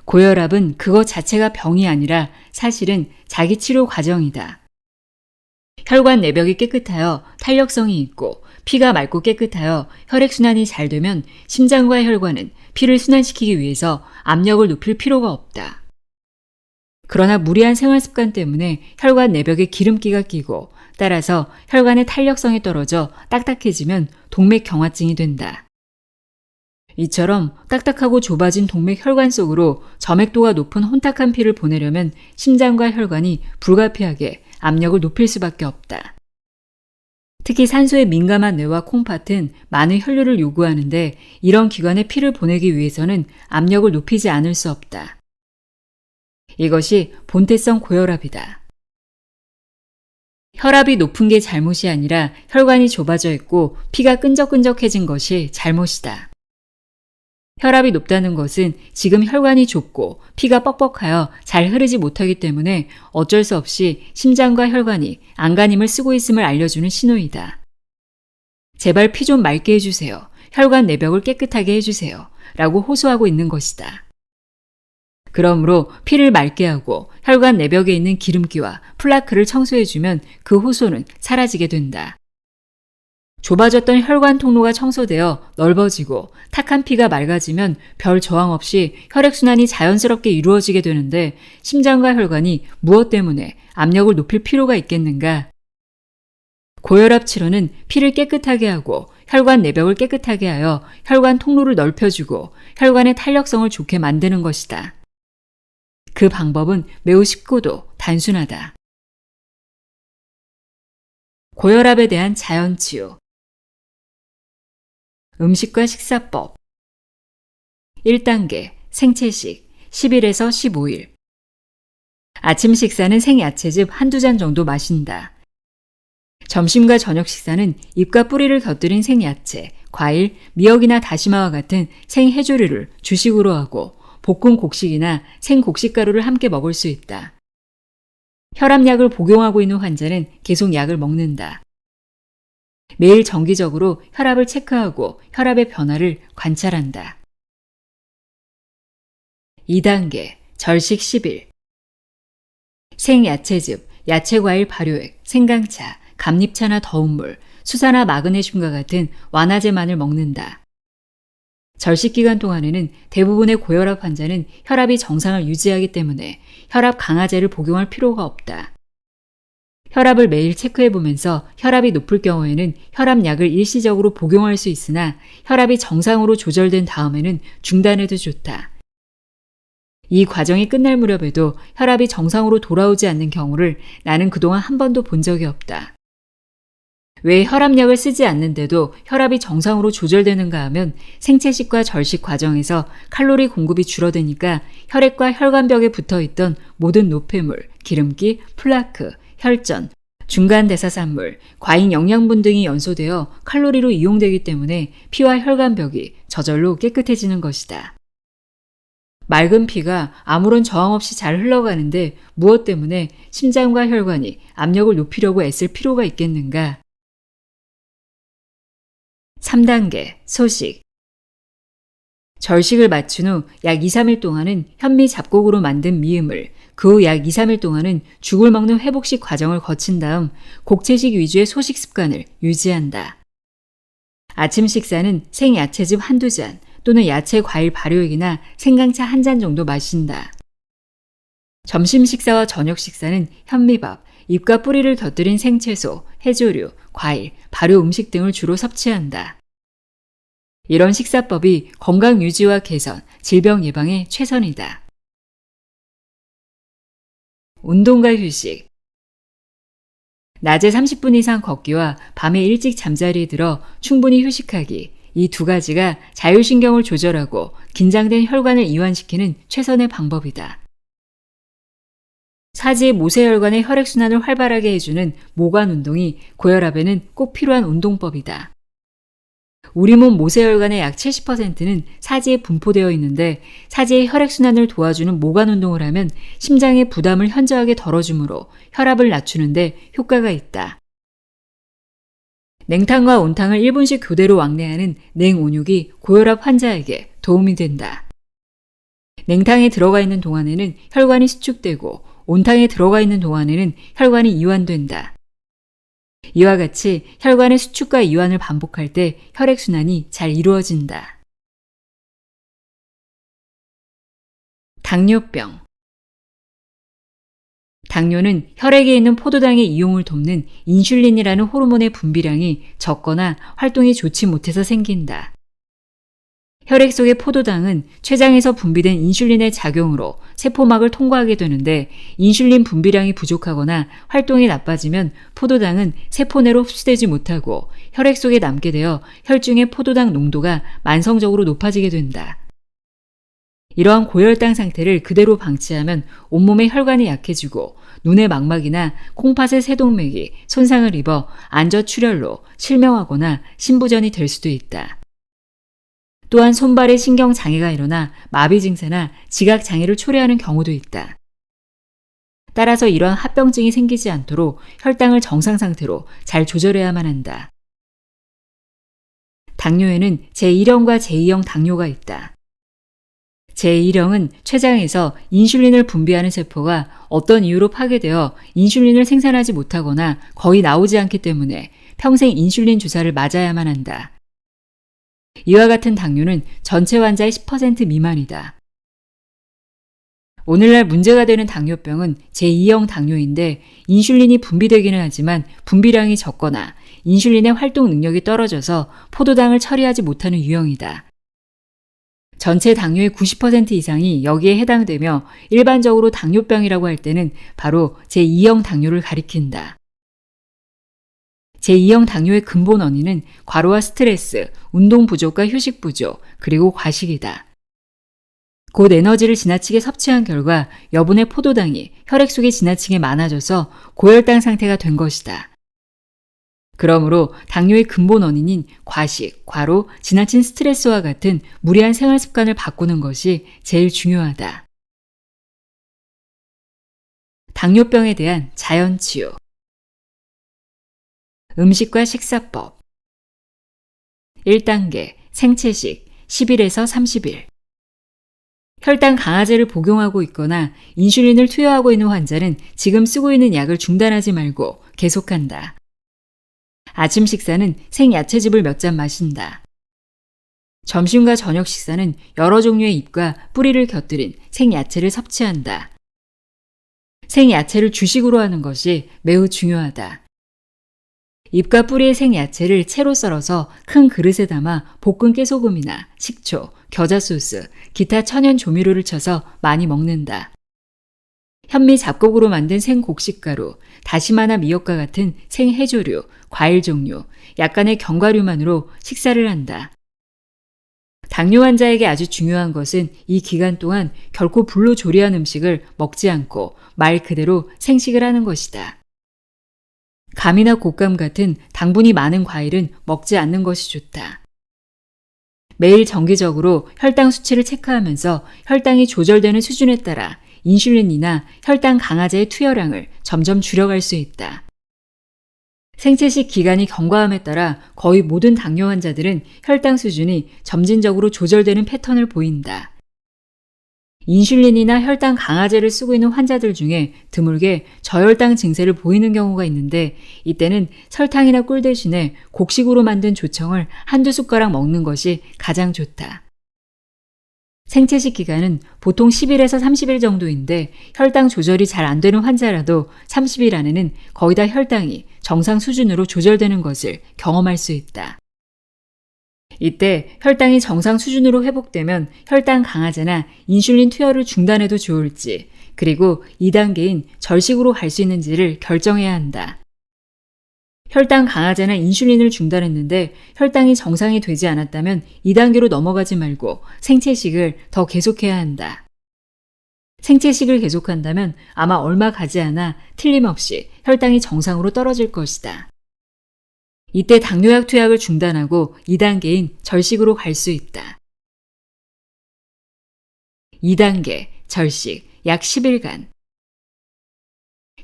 고혈압은 그것 자체가 병이 아니라 사실은 자기 치료 과정이다. 혈관 내벽이 깨끗하여 탄력성이 있고 피가 맑고 깨끗하여 혈액순환이 잘 되면 심장과 혈관은 피를 순환시키기 위해서 압력을 높일 필요가 없다. 그러나 무리한 생활 습관 때문에 혈관 내벽에 기름기가 끼고 따라서 혈관의 탄력성이 떨어져 딱딱해지면 동맥경화증이 된다. 이처럼 딱딱하고 좁아진 동맥 혈관 속으로 점액도가 높은 혼탁한 피를 보내려면 심장과 혈관이 불가피하게 압력을 높일 수밖에 없다. 특히 산소에 민감한 뇌와 콩팥은 많은 혈류를 요구하는데 이런 기관에 피를 보내기 위해서는 압력을 높이지 않을 수 없다. 이것이 본태성 고혈압이다. 혈압이 높은 게 잘못이 아니라 혈관이 좁아져 있고 피가 끈적끈적해진 것이 잘못이다. 혈압이 높다는 것은 지금 혈관이 좁고 피가 뻑뻑하여 잘 흐르지 못하기 때문에 어쩔 수 없이 심장과 혈관이 안간힘을 쓰고 있음을 알려주는 신호이다. 제발 피 좀 맑게 해주세요. 혈관 내벽을 깨끗하게 해주세요. 라고 호소하고 있는 것이다. 그러므로 피를 맑게 하고 혈관 내벽에 있는 기름기와 플라크를 청소해주면 그 호소는 사라지게 된다. 좁아졌던 혈관 통로가 청소되어 넓어지고 탁한 피가 맑아지면 별 저항 없이 혈액순환이 자연스럽게 이루어지게 되는데 심장과 혈관이 무엇 때문에 압력을 높일 필요가 있겠는가? 고혈압 치료는 피를 깨끗하게 하고 혈관 내벽을 깨끗하게 하여 혈관 통로를 넓혀주고 혈관의 탄력성을 좋게 만드는 것이다. 그 방법은 매우 쉽고도 단순하다. 고혈압에 대한 자연치유. 음식과 식사법. 1단계 생채식 10일에서 15일. 아침 식사는 생야채즙 한두 잔 정도 마신다. 점심과 저녁 식사는 잎과 뿌리를 곁들인 생야채, 과일, 미역이나 다시마와 같은 생해조류를 주식으로 하고 볶은 곡식이나 생곡식가루를 함께 먹을 수 있다. 혈압약을 복용하고 있는 환자는 계속 약을 먹는다. 매일 정기적으로 혈압을 체크하고 혈압의 변화를 관찰한다. 2단계 절식 10일. 생야채즙, 야채과일 발효액, 생강차, 감잎차나 더운 물, 수사나 마그네슘과 같은 완화제만을 먹는다. 절식 기간 동안에는 대부분의 고혈압 환자는 혈압이 정상을 유지하기 때문에 혈압 강화제를 복용할 필요가 없다. 혈압을 매일 체크해보면서 혈압이 높을 경우에는 혈압약을 일시적으로 복용할 수 있으나 혈압이 정상으로 조절된 다음에는 중단해도 좋다. 이 과정이 끝날 무렵에도 혈압이 정상으로 돌아오지 않는 경우를 나는 그동안 한 번도 본 적이 없다. 왜 혈압약을 쓰지 않는데도 혈압이 정상으로 조절되는가 하면 생채식과 절식 과정에서 칼로리 공급이 줄어드니까 혈액과 혈관벽에 붙어있던 모든 노폐물, 기름기, 플라크, 혈전, 중간 대사산물, 과잉 영양분 등이 연소되어 칼로리로 이용되기 때문에 피와 혈관벽이 저절로 깨끗해지는 것이다. 맑은 피가 아무런 저항 없이 잘 흘러가는데 무엇 때문에 심장과 혈관이 압력을 높이려고 애쓸 필요가 있겠는가? 3단계 소식. 절식을 마친 후 약 2, 3일 동안은 현미 잡곡으로 만든 미음을, 그 후 약 2, 3일 동안은 죽을 먹는 회복식 과정을 거친 다음 곡채식 위주의 소식 습관을 유지한다. 아침 식사는 생야채즙 한두 잔 또는 야채 과일 발효액이나 생강차 한 잔 정도 마신다. 점심 식사와 저녁 식사는 현미밥, 잎과 뿌리를 곁들인 생채소, 해조류, 과일, 발효 음식 등을 주로 섭취한다. 이런 식사법이 건강 유지와 개선, 질병 예방에 최선이다. 운동과 휴식. 낮에 30분 이상 걷기와 밤에 일찍 잠자리에 들어 충분히 휴식하기, 이 두 가지가 자율신경을 조절하고 긴장된 혈관을 이완시키는 최선의 방법이다. 사지의 모세혈관의 혈액순환을 활발하게 해주는 모관 운동이 고혈압에는 꼭 필요한 운동법이다. 우리 몸 모세혈관의 약 70%는 사지에 분포되어 있는데 사지의 혈액순환을 도와주는 모관 운동을 하면 심장의 부담을 현저하게 덜어주므로 혈압을 낮추는 데 효과가 있다. 냉탕과 온탕을 1분씩 교대로 왕래하는 냉온육이 고혈압 환자에게 도움이 된다. 냉탕에 들어가 있는 동안에는 혈관이 수축되고 온탕에 들어가 있는 동안에는 혈관이 이완된다. 이와 같이 혈관의 수축과 이완을 반복할 때 혈액순환이 잘 이루어진다. 당뇨병. 당뇨는 혈액에 있는 포도당의 이용을 돕는 인슐린이라는 호르몬의 분비량이 적거나 활동이 좋지 못해서 생긴다. 혈액 속의 포도당은 췌장에서 분비된 인슐린의 작용으로 세포막을 통과하게 되는데 인슐린 분비량이 부족하거나 활동이 나빠지면 포도당은 세포 내로 흡수되지 못하고 혈액 속에 남게 되어 혈중의 포도당 농도가 만성적으로 높아지게 된다. 이러한 고혈당 상태를 그대로 방치하면 온몸의 혈관이 약해지고 눈의 망막이나 콩팥의 세동맥이 손상을 입어 안저출혈로 실명하거나 심부전이 될 수도 있다. 또한 손발에 신경장애가 일어나 마비 증세나 지각장애를 초래하는 경우도 있다. 따라서 이러한 합병증이 생기지 않도록 혈당을 정상 상태로 잘 조절해야만 한다. 당뇨에는 제1형과 제2형 당뇨가 있다. 제1형은 췌장에서 인슐린을 분비하는 세포가 어떤 이유로 파괴되어 인슐린을 생산하지 못하거나 거의 나오지 않기 때문에 평생 인슐린 주사를 맞아야만 한다. 이와 같은 당뇨는 전체 환자의 10% 미만이다. 오늘날 문제가 되는 당뇨병은 제2형 당뇨인데 인슐린이 분비되기는 하지만 분비량이 적거나 인슐린의 활동 능력이 떨어져서 포도당을 처리하지 못하는 유형이다. 전체 당뇨의 90% 이상이 여기에 해당되며 일반적으로 당뇨병이라고 할 때는 바로 제2형 당뇨를 가리킨다. 제2형 당뇨의 근본 원인은 과로와 스트레스, 운동 부족과 휴식 부족, 그리고 과식이다. 곧 에너지를 지나치게 섭취한 결과 여분의 포도당이 혈액 속에 지나치게 많아져서 고혈당 상태가 된 것이다. 그러므로 당뇨의 근본 원인인 과식, 과로, 지나친 스트레스와 같은 무리한 생활 습관을 바꾸는 것이 제일 중요하다. 당뇨병에 대한 자연치유. 음식과 식사법. 1단계 생채식 10일에서 30일. 혈당 강화제를 복용하고 있거나 인슐린을 투여하고 있는 환자는 지금 쓰고 있는 약을 중단하지 말고 계속한다. 아침 식사는 생야채즙을 몇 잔 마신다. 점심과 저녁 식사는 여러 종류의 잎과 뿌리를 곁들인 생야채를 섭취한다. 생야채를 주식으로 하는 것이 매우 중요하다. 잎과 뿌리의 생야채를 채로 썰어서 큰 그릇에 담아 볶은 깨소금이나 식초, 겨자소스, 기타 천연 조미료를 쳐서 많이 먹는다. 현미 잡곡으로 만든 생곡식가루, 다시마나 미역과 같은 생해조류, 과일 종류, 약간의 견과류만으로 식사를 한다. 당뇨 환자에게 아주 중요한 것은 이 기간 동안 결코 불로 조리한 음식을 먹지 않고 말 그대로 생식을 하는 것이다. 감이나 곶감 같은 당분이 많은 과일은 먹지 않는 것이 좋다. 매일 정기적으로 혈당 수치를 체크하면서 혈당이 조절되는 수준에 따라 인슐린이나 혈당 강화제의 투여량을 점점 줄여갈 수 있다. 생채식 기간이 경과함에 따라 거의 모든 당뇨 환자들은 혈당 수준이 점진적으로 조절되는 패턴을 보인다. 인슐린이나 혈당 강화제를 쓰고 있는 환자들 중에 드물게 저혈당 증세를 보이는 경우가 있는데 이때는 설탕이나 꿀 대신에 곡식으로 만든 조청을 한두 숟가락 먹는 것이 가장 좋다. 생채식 기간은 보통 10일에서 30일 정도인데 혈당 조절이 잘 안 되는 환자라도 30일 안에는 거의 다 혈당이 정상 수준으로 조절되는 것을 경험할 수 있다. 이때 혈당이 정상 수준으로 회복되면 혈당 강화제나 인슐린 투여를 중단해도 좋을지, 그리고 2단계인 절식으로 갈 수 있는지를 결정해야 한다. 혈당 강화제나 인슐린을 중단했는데 혈당이 정상이 되지 않았다면 2단계로 넘어가지 말고 생채식을 더 계속해야 한다. 생채식을 계속한다면 아마 얼마 가지 않아 틀림없이 혈당이 정상으로 떨어질 것이다. 이때 당뇨약 투약을 중단하고 2단계인 절식으로 갈 수 있다. 2단계 절식 약 10일간.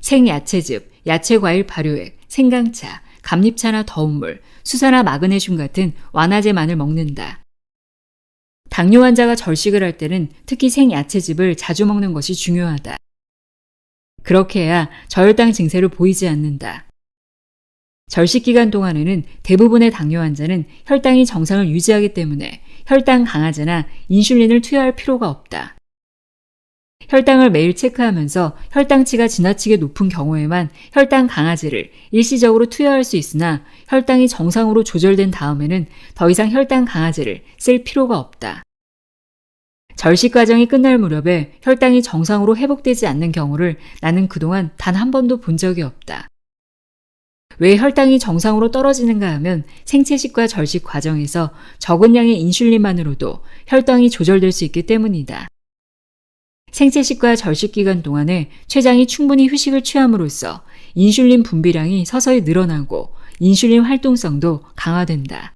생야채즙, 야채과일 발효액, 생강차, 감잎차나 더운물, 수사나 마그네슘 같은 완화제만을 먹는다. 당뇨 환자가 절식을 할 때는 특히 생야채즙을 자주 먹는 것이 중요하다. 그렇게 해야 저혈당 증세를 보이지 않는다. 절식 기간 동안에는 대부분의 당뇨 환자는 혈당이 정상을 유지하기 때문에 혈당 강화제나 인슐린을 투여할 필요가 없다. 혈당을 매일 체크하면서 혈당치가 지나치게 높은 경우에만 혈당 강화제를 일시적으로 투여할 수 있으나 혈당이 정상으로 조절된 다음에는 더 이상 혈당 강화제를 쓸 필요가 없다. 절식 과정이 끝날 무렵에 혈당이 정상으로 회복되지 않는 경우를 나는 그동안 단 한 번도 본 적이 없다. 왜 혈당이 정상으로 떨어지는가 하면 생체식과 절식 과정에서 적은 양의 인슐린만으로도 혈당이 조절될 수 있기 때문이다. 생체식과 절식 기간 동안에 췌장이 충분히 휴식을 취함으로써 인슐린 분비량이 서서히 늘어나고 인슐린 활동성도 강화된다.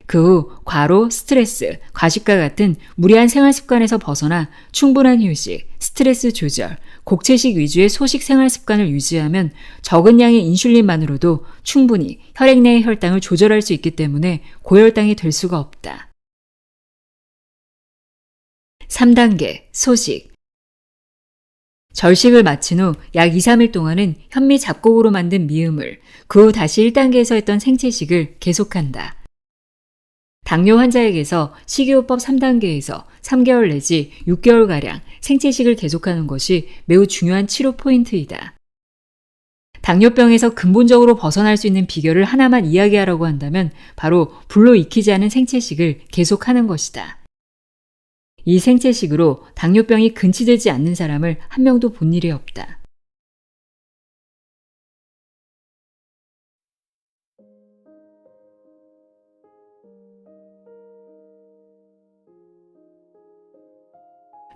그 후 과로, 스트레스, 과식과 같은 무리한 생활 습관에서 벗어나 충분한 휴식, 스트레스 조절, 곡체식 위주의 소식 생활 습관을 유지하면 적은 양의 인슐린만으로도 충분히 혈액 내의 혈당을 조절할 수 있기 때문에 고혈당이 될 수가 없다. 3단계 소식. 절식을 마친 후 약 2, 3일 동안은 현미 잡곡으로 만든 미음을, 그 후 다시 1단계에서 했던 생체식을 계속한다. 당뇨 환자에게서 식이요법 3단계에서 3개월 내지 6개월가량 생체식을 계속하는 것이 매우 중요한 치료 포인트이다. 당뇨병에서 근본적으로 벗어날 수 있는 비결을 하나만 이야기하라고 한다면 바로 불로 익히지 않은 생체식을 계속하는 것이다. 이 생체식으로 당뇨병이 근치되지 않는 사람을 한 명도 본 일이 없다.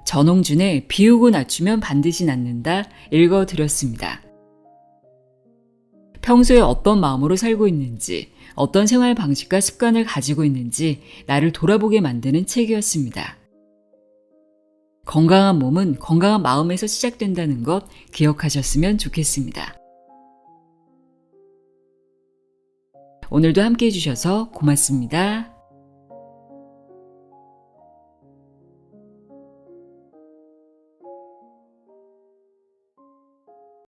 전홍준의 비우고 낮추면 반드시 낫는다 읽어드렸습니다. 평소에 어떤 마음으로 살고 있는지, 어떤 생활 방식과 습관을 가지고 있는지 나를 돌아보게 만드는 책이었습니다. 건강한 몸은 건강한 마음에서 시작된다는 것 기억하셨으면 좋겠습니다. 오늘도 함께 해주셔서 고맙습니다.